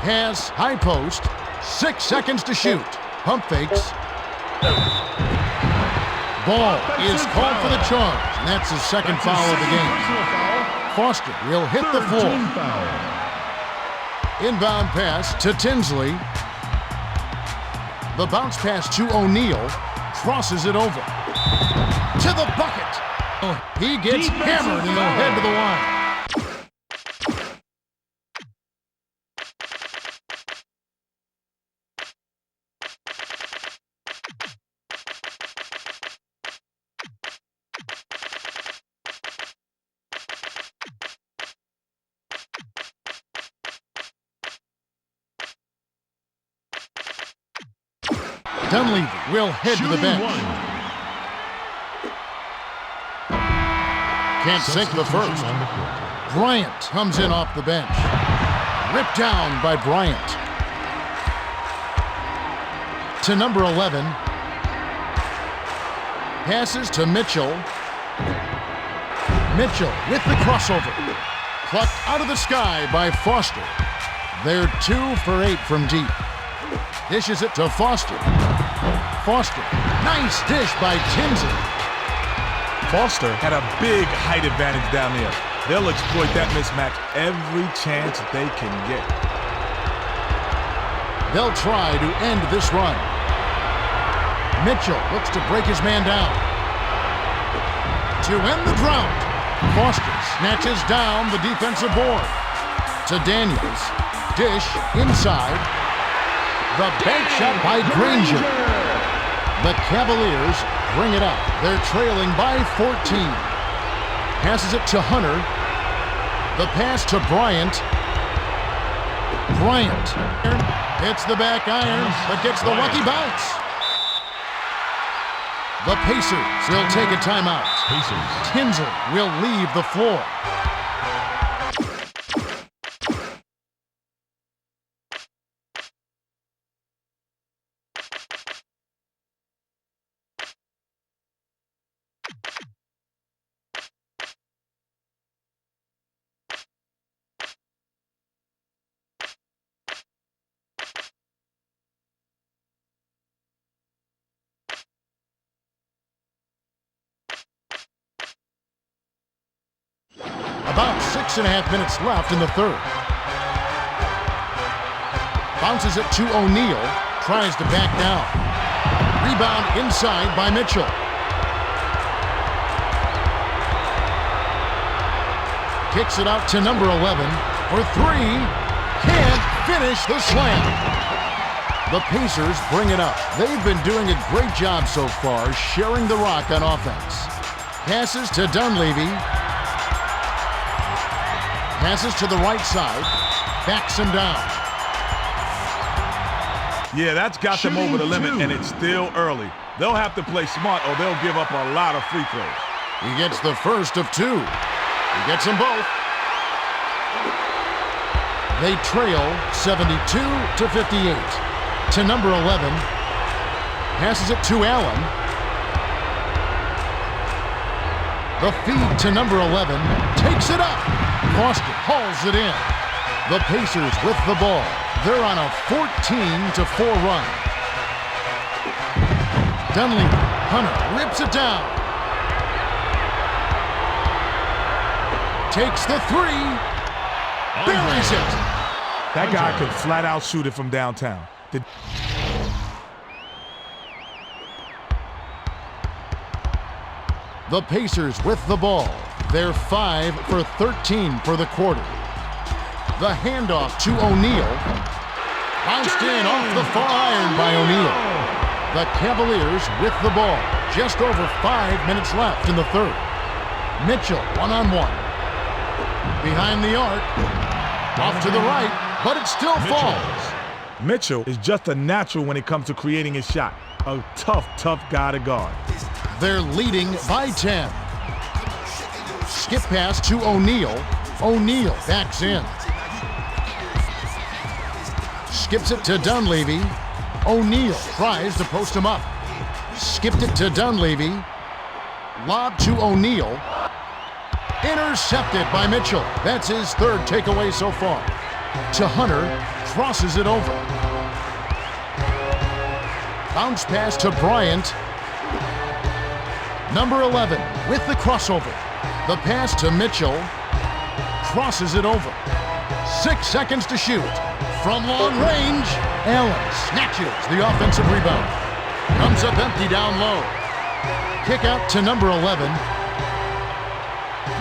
Pass, high post. 6 seconds to shoot. Pump fakes. Ball is called for the charge, and that's his second foul of the game. Foster will hit the floor. Inbound pass to Tinsley. The bounce pass to O'Neal. Crosses it over. To the bucket. He gets hammered and they'll head to the line. Dunleavy will head to the bench. Can't sink the first. Bryant comes in off the bench. Ripped down by Bryant. To number 11. Passes to Mitchell. Mitchell with the crossover. Plucked out of the sky by Foster. They're 2 for 8 from deep. Dishes it to Foster. Foster. Nice dish by Tinsley. Foster had a big height advantage down there. They'll exploit that mismatch every chance they can get. They'll try to end this run. Mitchell looks to break his man down. To end the drought, Foster snatches down the defensive board. To Daniels. Dish inside. The bank shot by Granger. The Cavaliers bring it up. They're trailing by 14. Passes it to Hunter. The pass to Bryant. Bryant hits the back iron, but gets the lucky bounce. The Pacers will take a timeout. Tinsley will leave the floor. 6.5 minutes left in the third. Bounces it to O'Neal. Tries to back down. Rebound inside by Mitchell. Kicks it out to number 11 for three. Can't finish the slam. The Pacers bring it up. They've been doing a great job so far, sharing the rock on offense. Passes to Dunleavy. Passes to the right side. Backs him down. Yeah, that's got them over the limit, and it's still early. They'll have to play smart or they'll give up a lot of free throws. He gets the first of two. He gets them both. They trail 72-58. To number 11. Passes it to Allen. The feed to number 11. Takes it up. Boston hauls it in. The Pacers with the ball. They're on a 14-4 run. Dunleavy. Hunter rips it down. Takes the three. Buries it. That guy could flat out shoot it from downtown. The Pacers with the ball. They're 5 for 13 for the quarter. The handoff to O'Neal. Bounced in off the far iron by O'Neal. The Cavaliers with the ball. Just over 5 minutes left in the third. Mitchell one-on-one. Behind the arc. Off to the right, but it still falls. Mitchell is just a natural when it comes to creating his shot. A tough guy to guard. They're leading by 10. Skip pass to O'Neal. O'Neal backs in. Skips it to Dunleavy. O'Neal tries to post him up. Skipped it to Dunleavy. Lob to O'Neal. Intercepted by Mitchell. That's his third takeaway so far. To Hunter. Crosses it over. Bounce pass to Bryant. Number 11 with the crossover. The pass to Mitchell. Crosses it over. 6 seconds to shoot. From long range, Allen snatches the offensive rebound. Comes up empty down low. Kick out to number 11.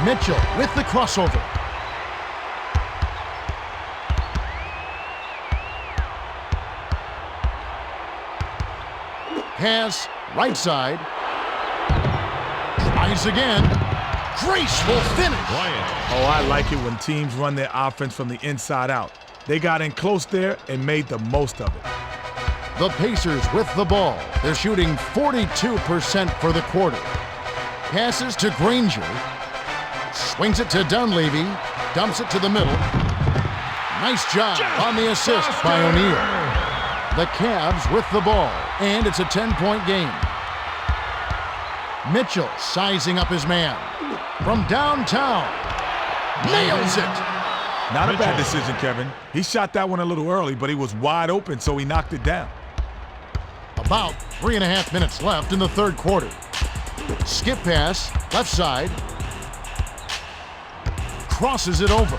Mitchell with the crossover. Pass, right side. Tries again. Graceful finish. Oh, I like it when teams run their offense from the inside out. They got in close there and made the most of it. The Pacers with the ball. They're shooting 42% for the quarter. Passes to Granger. Swings it to Dunleavy. Dumps it to the middle. Nice job on the assist by O'Neal. The Cavs with the ball, and it's a 10-point game. Mitchell sizing up his man. From downtown. Nails it. Not a bad decision, Kevin. He shot that one a little early, but he was wide open, so he knocked it down. About 3.5 minutes left in the third quarter. Skip pass, left side. Crosses it over.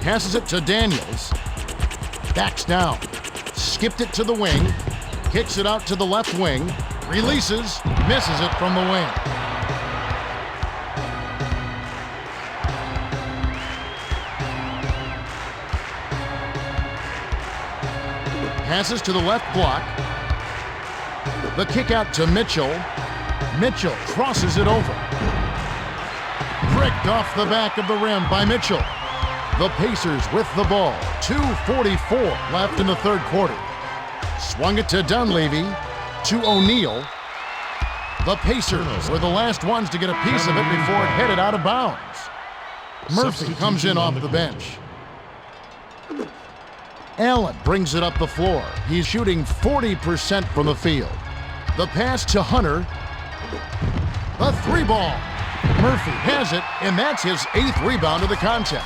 Passes it to Daniels. Backs down. Skipped it to the wing. Kicks it out to the left wing. Releases. Misses it from the wing. Passes to the left block. The kick out to Mitchell. Mitchell crosses it over. Bricked off the back of the rim by Mitchell. The Pacers with the ball. 2:44 left in the third quarter. Swung it to Dunleavy. To O'Neal. The Pacers were the last ones to get a piece of it before it headed out of bounds. Murphy comes in off the bench. Allen brings it up the floor. He's shooting 40% from the field. The pass to Hunter. The three ball. Murphy has it, and that's his 8th rebound of the contest.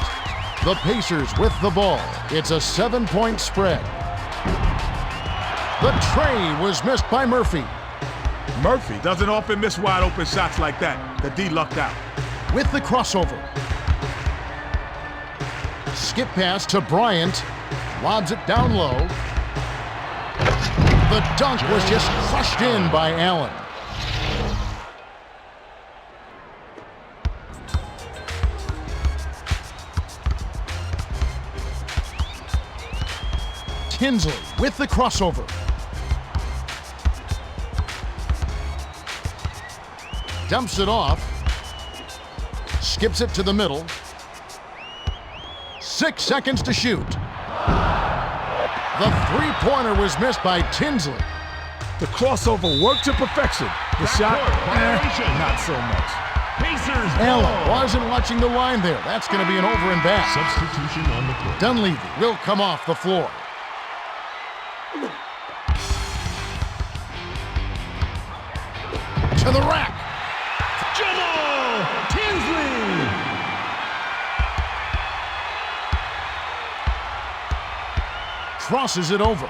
The Pacers with the ball. It's a 7-point spread. The tray was missed by Murphy. Murphy doesn't often miss wide open shots like that. The D lucked out. with the crossover. Skip pass to Bryant. Lobs it down low. The dunk was just crushed in by Allen. Tinsley with the crossover. Dumps it off. Skips it to the middle. 6 seconds to shoot. The three-pointer was missed by Tinsley. The crossover worked to perfection. The shot, not so much. Pacers Allen wasn't watching the line there. That's going to be an over and back. Substitution on the court. Dunleavy will come off the floor. To the rack. Jamal Tinsley. Crosses it over.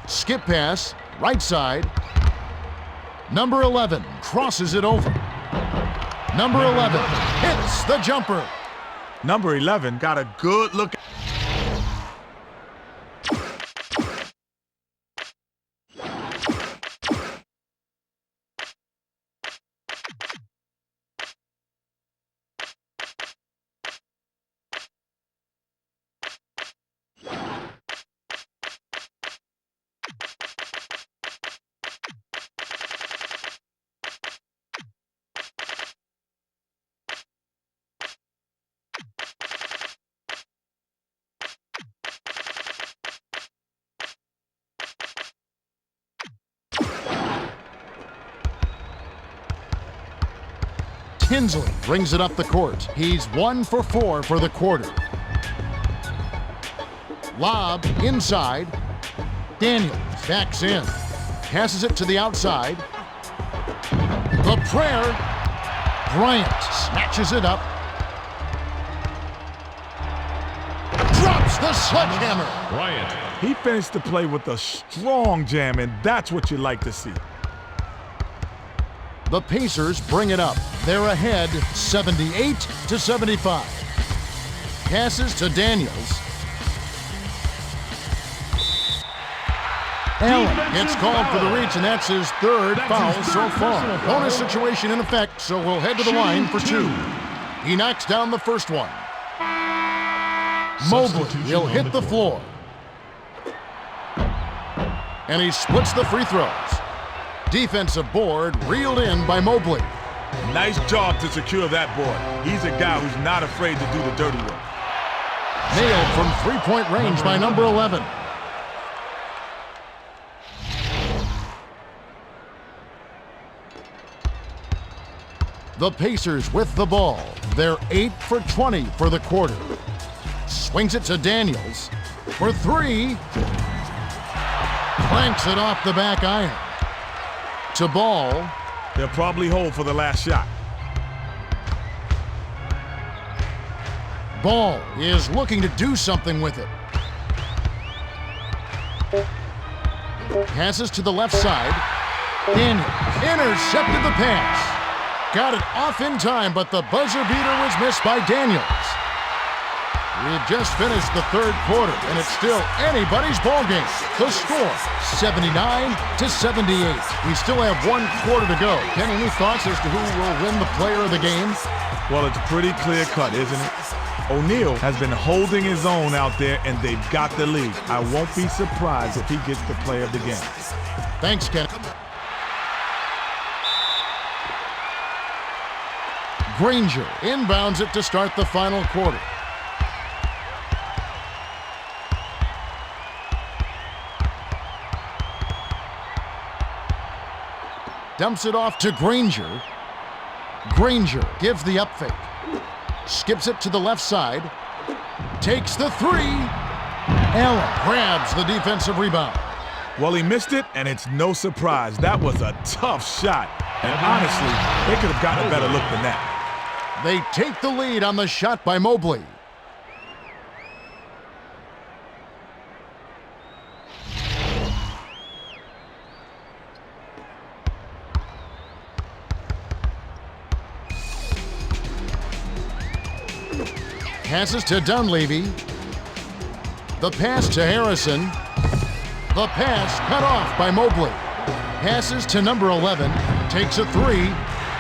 Skip pass, right side. Number 11 crosses it over. Number 11 hits the jumper. Number 11 got a good look. Tinsley brings it up the court. He's 1 for 4 for the quarter. Lob inside. Daniels backs in. Passes it to the outside. The prayer. Bryant snatches it up. Drops the sledgehammer. Bryant. He finished the play with a strong jam, and that's what you like to see. The Pacers bring it up. They're ahead 78-75. Passes to Daniels. Allen gets called for the reach, and that's his third foul so far. Bonus situation in effect, so we'll head to the line for 2. He knocks down the first one. Mobley will hit the floor. And he splits the free throws. Defensive board reeled in by Mobley. Nice job to secure that board. He's a guy who's not afraid to do the dirty work. Nailed from three-point range by number 11. The Pacers with the ball. They're 8 for 20 for the quarter. Swings it to Daniels for 3. Cranks it off the back iron. To Ball. They'll probably hold for the last shot. Ball is looking to do something with it. Passes to the left side. Daniels intercepted the pass. Got it off in time, but the buzzer beater was missed by Daniels. We've just finished the third quarter, and it's still anybody's ball game. The score, 79-78. We still have 1 quarter to go. Ken, any thoughts as to who will win the player of the game? Well, it's pretty clear-cut, isn't it? O'Neal has been holding his own out there, and they've got the lead. I won't be surprised if he gets the player of the game. Thanks, Ken. Granger inbounds it to start the final quarter. Dumps it off to Granger. Granger gives the up fake. Skips it to the left side. Takes the 3. Allen grabs the defensive rebound. Well, he missed it, and it's no surprise. That was a tough shot. And honestly, they could have gotten a better look than that. They take the lead on the shot by Mobley. Passes to Dunleavy. The pass to Harrison. The pass cut off by Mobley. Passes to number 11. Takes a three.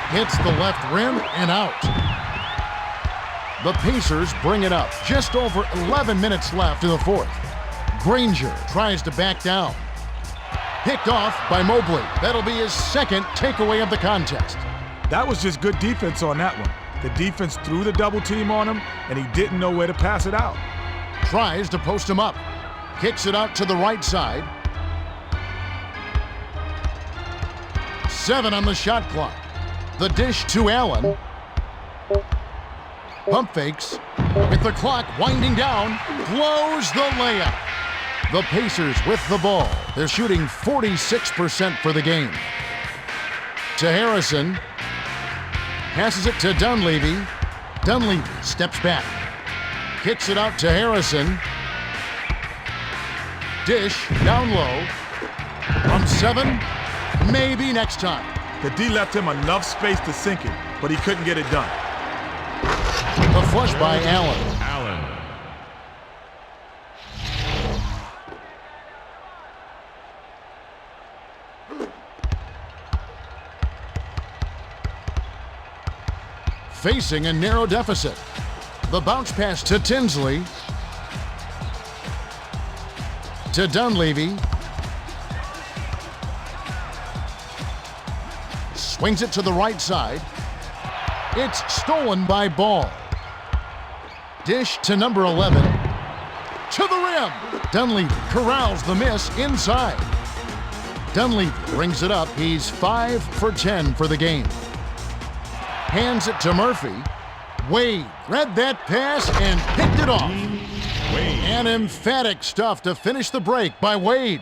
Hits the left rim and out. The Pacers bring it up. Just over 11 minutes left in the fourth. Granger tries to back down. Picked off by Mobley. That'll be his second takeaway of the contest. That was just good defense on that one. The defense threw the double team on him, and he didn't know where to pass it out. Tries to post him up. Kicks it out to the right side. 7 on the shot clock. The dish to Allen. Pump fakes. With the clock winding down, blows the layup. The Pacers with the ball. They're shooting 46% for the game. To Harrison. Passes it to Dunleavy. Dunleavy steps back. Kicks it out to Harrison. Dish down low. From 7, maybe next time. The D left him enough space to sink it, but he couldn't get it done. The flush by Allen. Facing a narrow deficit. The bounce pass to Tinsley. To Dunleavy. Swings it to the right side. It's stolen by Ball. Dish to number 11. To the rim. Dunleavy corrals the miss inside. Dunleavy brings it up. He's 5 for 10 for the game. Hands it to Murphy. Wade read that pass and picked it off. And emphatic stuff to finish the break by Wade.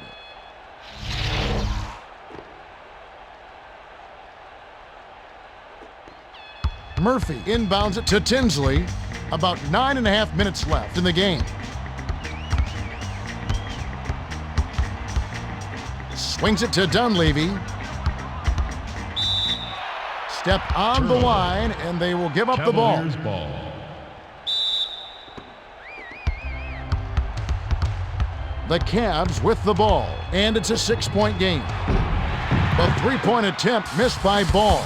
Murphy inbounds it to Tinsley. About 9.5 minutes left in the game. Swings it to Dunleavy. Step on the line, and they will give up the ball. The Cavs with the ball, and it's a 6-point game. The three-point attempt missed by Ball.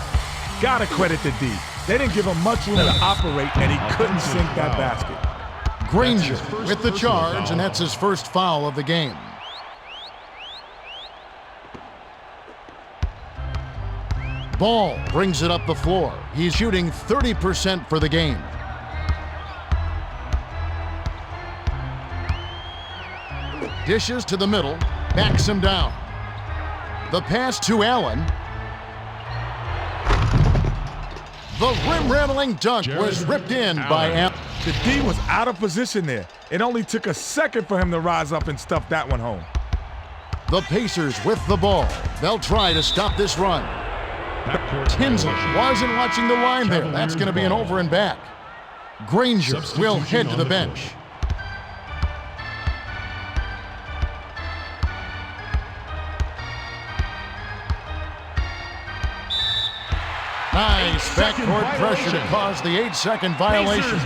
Gotta credit the D. They didn't give him much room to operate, and he couldn't sink that basket. Granger with the charge, and that's his first foul of the game. Ball brings it up the floor. He's shooting 30% for the game. Dishes to the middle, backs him down. The pass to Allen. The rim-rattling dunk was ripped in by Allen. The D was out of position there. It only took a second for him to rise up and stuff that one home. The Pacers with the ball. They'll try to stop this run. Tinsley wasn't watching the line there. That's going to be an over and back. Granger will head to the bench. Nice backcourt pressure to cause the 8-second violation.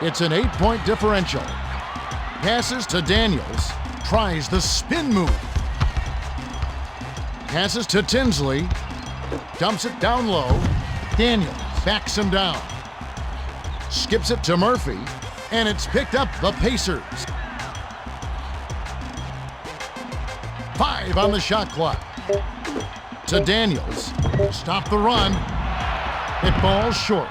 It's an 8-point differential. Passes to Daniels. Tries the spin move. Passes to Tinsley. Dumps it down low. Daniels backs him down. Skips it to Murphy. And it's picked up the Pacers. 5 on the shot clock. To Daniels. Stop the run. It falls short.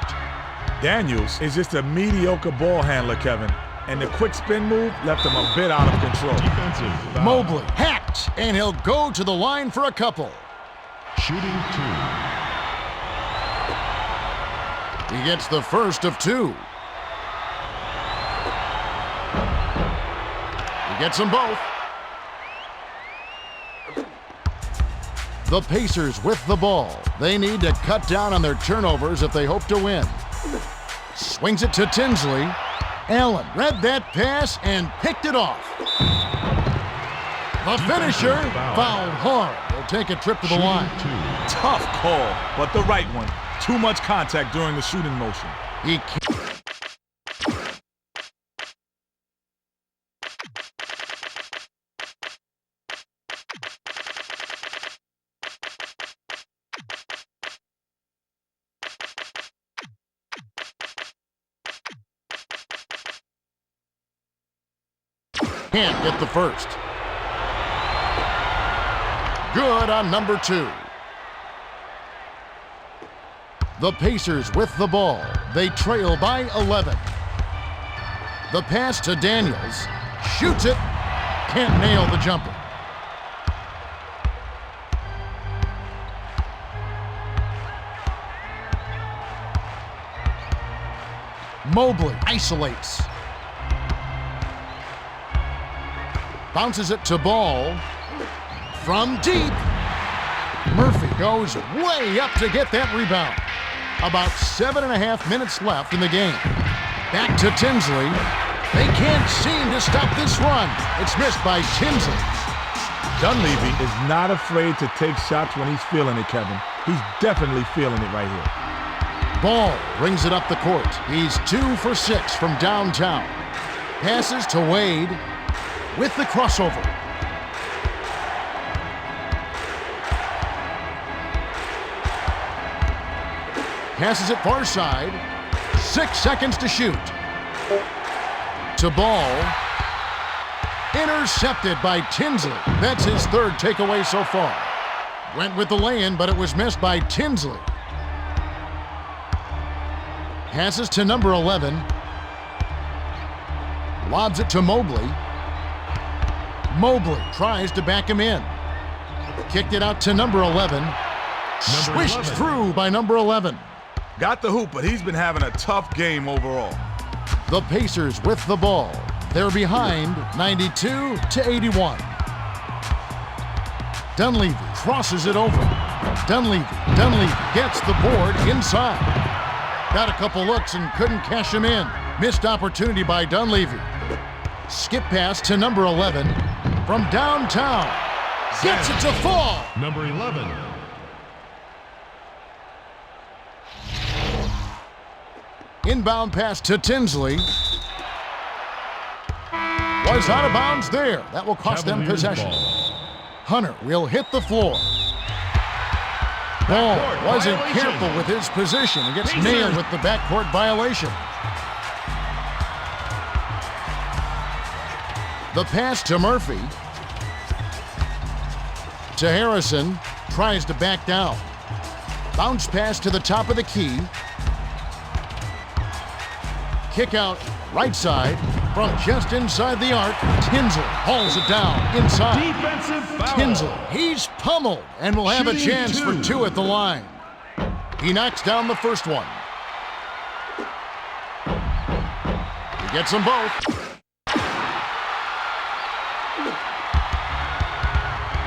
Daniels is just a mediocre ball handler, Kevin. And the quick spin move left him a bit out of control. Mobley hacked, and he'll go to the line for a couple. Shooting 2. He gets the first of 2. He gets them both. The Pacers with the ball. They need to cut down on their turnovers if they hope to win. Swings it to Tinsley. Allen read that pass and picked it off. The finisher fouled hard. He'll take a trip to the line. Tough call, but the right one. Too much contact during the shooting motion. He can't get the first. Good on number 2. The Pacers with the ball. They trail by 11. The pass to Daniels. Shoots it. Can't nail the jumper. Mobley isolates. Bounces it to Ball. From deep. Murphy goes way up to get that rebound. About 7.5 minutes left in the game. Back to Tinsley. They can't seem to stop this run. It's missed by Tinsley. Dunleavy is not afraid to take shots when he's feeling it, Kevin. He's definitely feeling it right here. Ball brings it up the court. He's 2 for 6 from downtown. Passes to Wade with the crossover. Passes it far side. 6 seconds to shoot. To Ball. Intercepted by Tinsley. That's his 3rd takeaway so far. Went with the lay-in, but it was missed by Tinsley. Passes to number 11. Lobs it to Mobley. Mobley tries to back him in. Kicked it out to number 11. Swished through by number 11. Got the hoop, but he's been having a tough game overall. The Pacers with the ball. They're behind 92-81. Dunleavy crosses it over. Dunleavy gets the board inside. Got a couple looks and couldn't cash him in. Missed opportunity by Dunleavy. Skip pass to number 11 from downtown. Gets it to fall. Number 11. Inbound pass to Tinsley. Was out of bounds there. That will cost them Cavaliers possession. ball. Hunter will hit the floor. Ball wasn't violation. careful with his position and gets Pacers. nailed with the backcourt violation. The pass to Murphy. To Harrison. Tries to back down. Bounce pass to the top of the key. Kick out right side from just inside the arc. Tinsley hauls it down inside. Defensive foul. Tinsley, he's pummeled and will have a Shooting chance for 2 at the line. He knocks down the first one. He gets them both.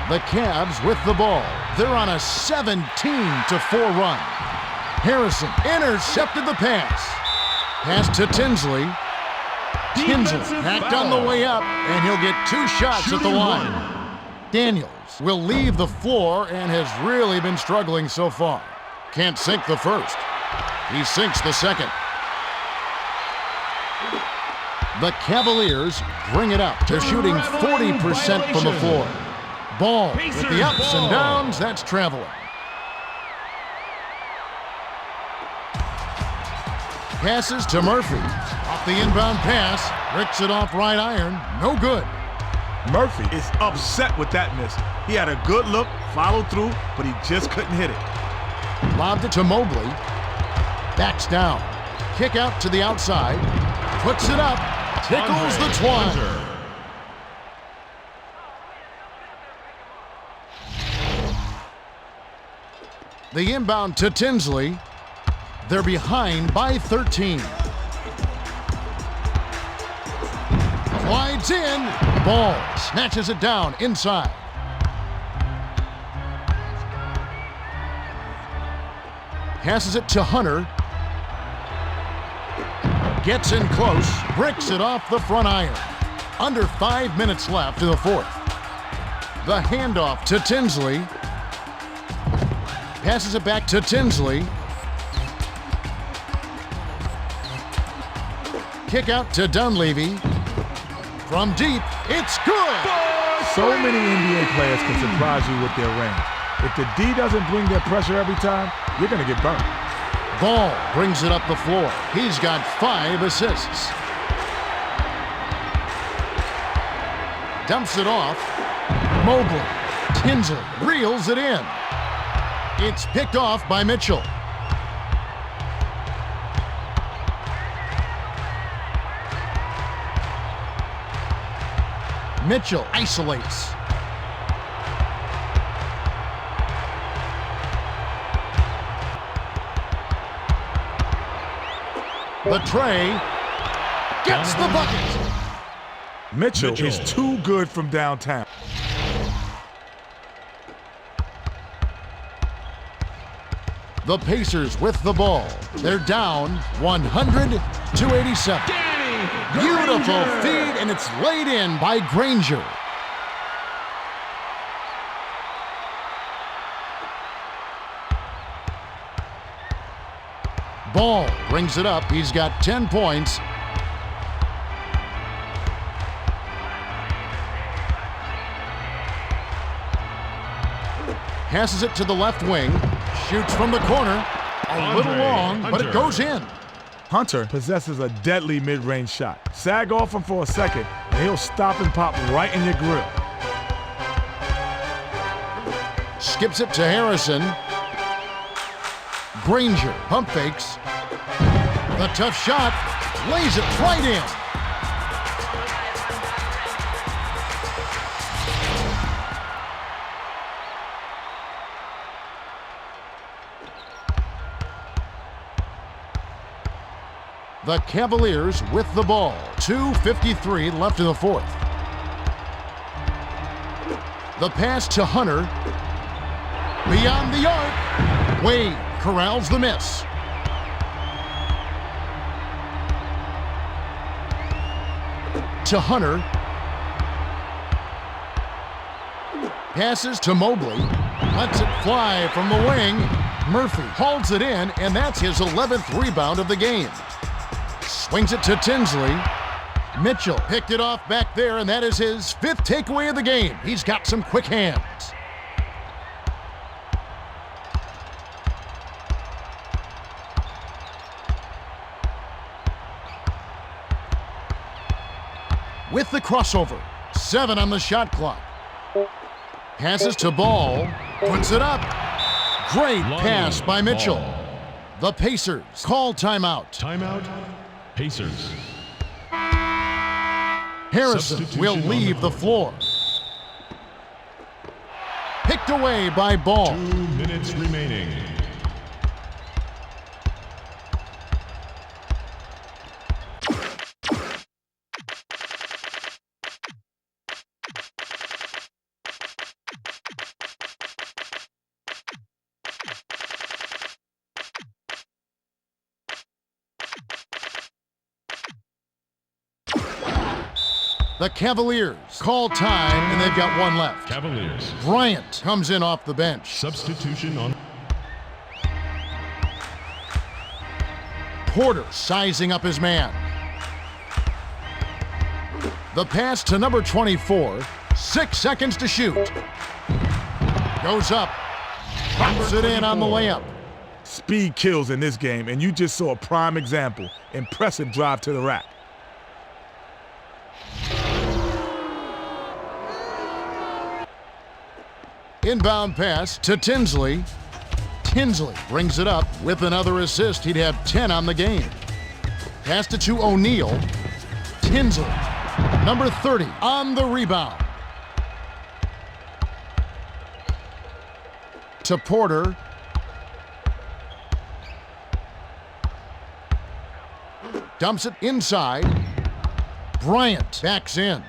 The Cavs with the ball. They're on a 17-4 run. Harrison intercepted the pass. Pass to Tinsley. Tinsley Defensive hacked foul. on the way up, and he'll get 2 shots at the Shooting line. one. Daniels will leave the floor and has really been struggling so far. Can't sink the first. He sinks the second. The Cavaliers bring it up. They're shooting 40% from the floor. Ball with the Pacers ups and ball. downs, that's traveling. Passes to Murphy. Off the inbound pass. Ricks it off right iron. No good. Murphy is upset with that miss. He had a good look, followed through, but he just couldn't hit it. Lobbed it to Mobley. Backs down. Kick out to the outside. Puts it up. Tickles the twine. Hunter. The inbound to Tinsley. They're behind by 13. Glides in. Ball snatches it down inside. Passes it to Hunter. Gets in close. Bricks it off the front iron. Under 5 minutes left in the fourth. The handoff to Tinsley. Passes it back to Tinsley. Kick out to Dunleavy. From deep, it's good! So many NBA players can surprise you with their range. If the D doesn't bring their pressure every time, you're going to get burnt. Ball brings it up the floor. He's got 5 assists. Dumps it off. Mobley. Tinsley reels it in. It's picked off by Mitchell. Mitchell isolates. The tray gets the bucket. Mitchell is too good from downtown. The Pacers with the ball. They're down 100-87. Beautiful feed, and it's laid in by Granger. Ball brings it up. He's got 10 points. Passes it to the left wing. Shoots from the corner. A little long, but it goes in. Hunter possesses a deadly mid-range shot. Sag off him for a second, and he'll stop and pop right in your grill. Skips it to Harrison. Granger pump fakes. The tough shot lays it right in. The Cavaliers with the ball. 2:53 left in the fourth. The pass to Hunter. Beyond the arc. Wade corrals the miss. To Hunter. Passes to Mobley. Lets it fly from the wing. Murphy holds it in, and that's his 11th rebound of the game. Swings it to Tinsley. Mitchell picked it off back there, and that is his 5th takeaway of the game. He's got some quick hands. With the crossover, 7 on the shot clock. Passes to Ball, puts it up. Great pass by Mitchell. The Pacers call timeout. Timeout, Pacers. Harrison will leave the floor. Picked away by Ball. 2 minutes remaining. The Cavaliers call time, and they've got 1 left. Cavaliers. Bryant comes in off the bench. Substitution on. Porter sizing up his man. The pass to number 24. 6 seconds to shoot. Goes up. Pops it in on the layup. Speed kills in this game, and you just saw a prime example. Impressive drive to the rack. Inbound pass to Tinsley. Tinsley brings it up with another assist. He'd have 10 on the game. Passed it to O'Neal. Tinsley, number 30, on the rebound. To Porter. Dumps it inside. Bryant backs in.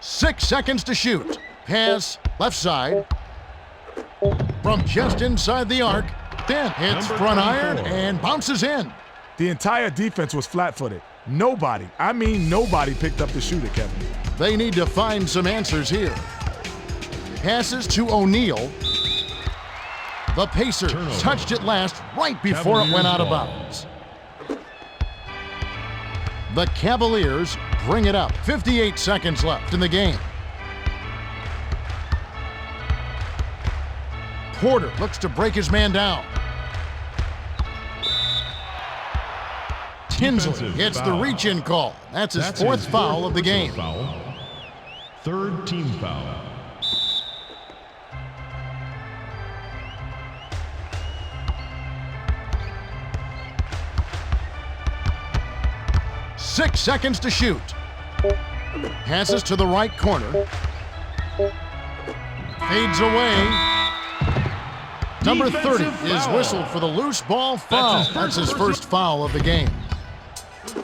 6 seconds to shoot. Pass left side. From just inside the arc. Then hits front iron and bounces in. The entire defense was flat-footed. Nobody, I mean nobody, picked up the shooter, Kevin. They need to find some answers here. Passes to O'Neal. The Pacers touched it last right before it went out of bounds. The Cavaliers bring it up. 58 seconds left in the game. Porter looks to break his man down. Tinsley Defensive hits the foul. reach-in call. That's his That's fourth his foul of the personal game. Foul. Third team foul. Six seconds to shoot. Passes to the right corner. Fades away. Number 30 Defensive is foul. whistled for the loose ball foul. That's his first foul of the game.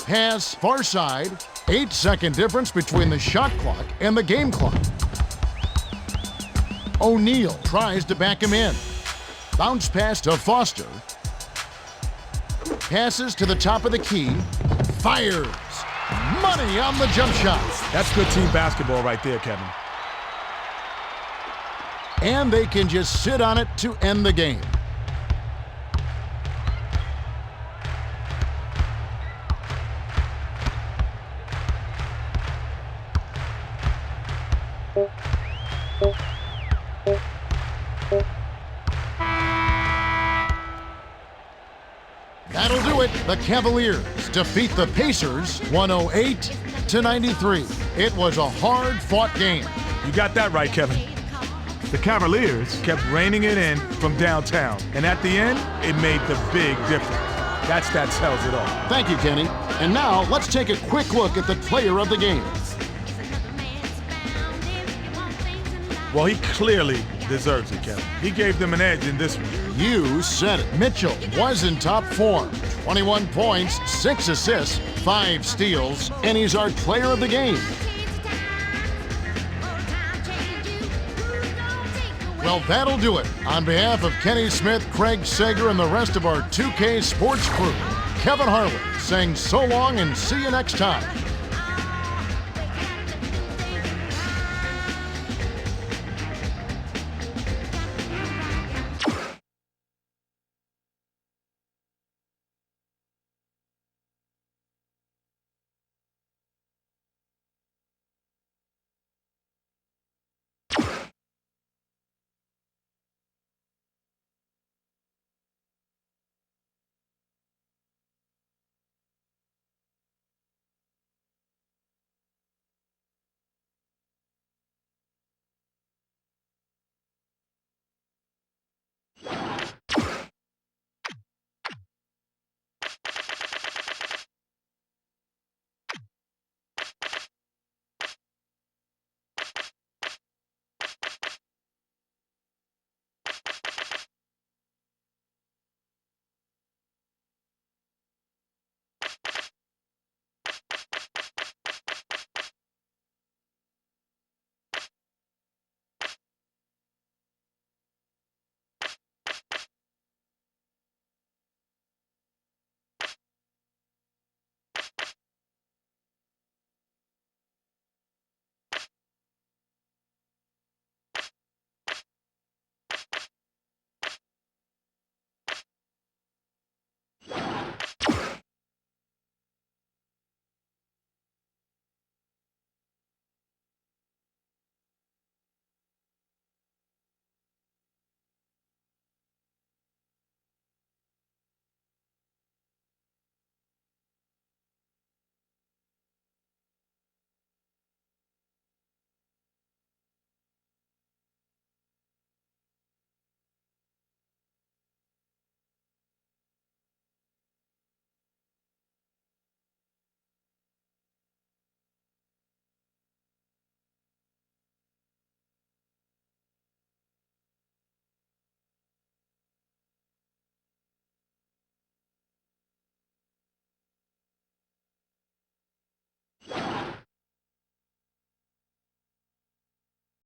Pass far side. 8-second difference between the shot clock and the game clock. O'Neal tries to back him in. Bounce pass to Foster. Passes to the top of the key. Fires. Money on the jump shot. That's good team basketball right there, Kevin. And they can just sit on it to end the game. That'll do it. The Cavaliers defeat the Pacers 108-93. It was a hard-fought game. You got that right, Kevin. The Cavaliers kept reining it in from downtown, and at the end, it made the big difference. That tells it all. Thank you, Kenny. And now, let's take a quick look at the player of the game. Well, he clearly deserves it, Kevin. He gave them an edge in this one. You said it. Mitchell was in top form. 21 points, 6 assists, 5 steals, and he's our player of the game. Well, that'll do it. On behalf of Kenny Smith, Craig Sager, and the rest of our 2K Sports crew, Kevin Harlan saying so long and see you next time.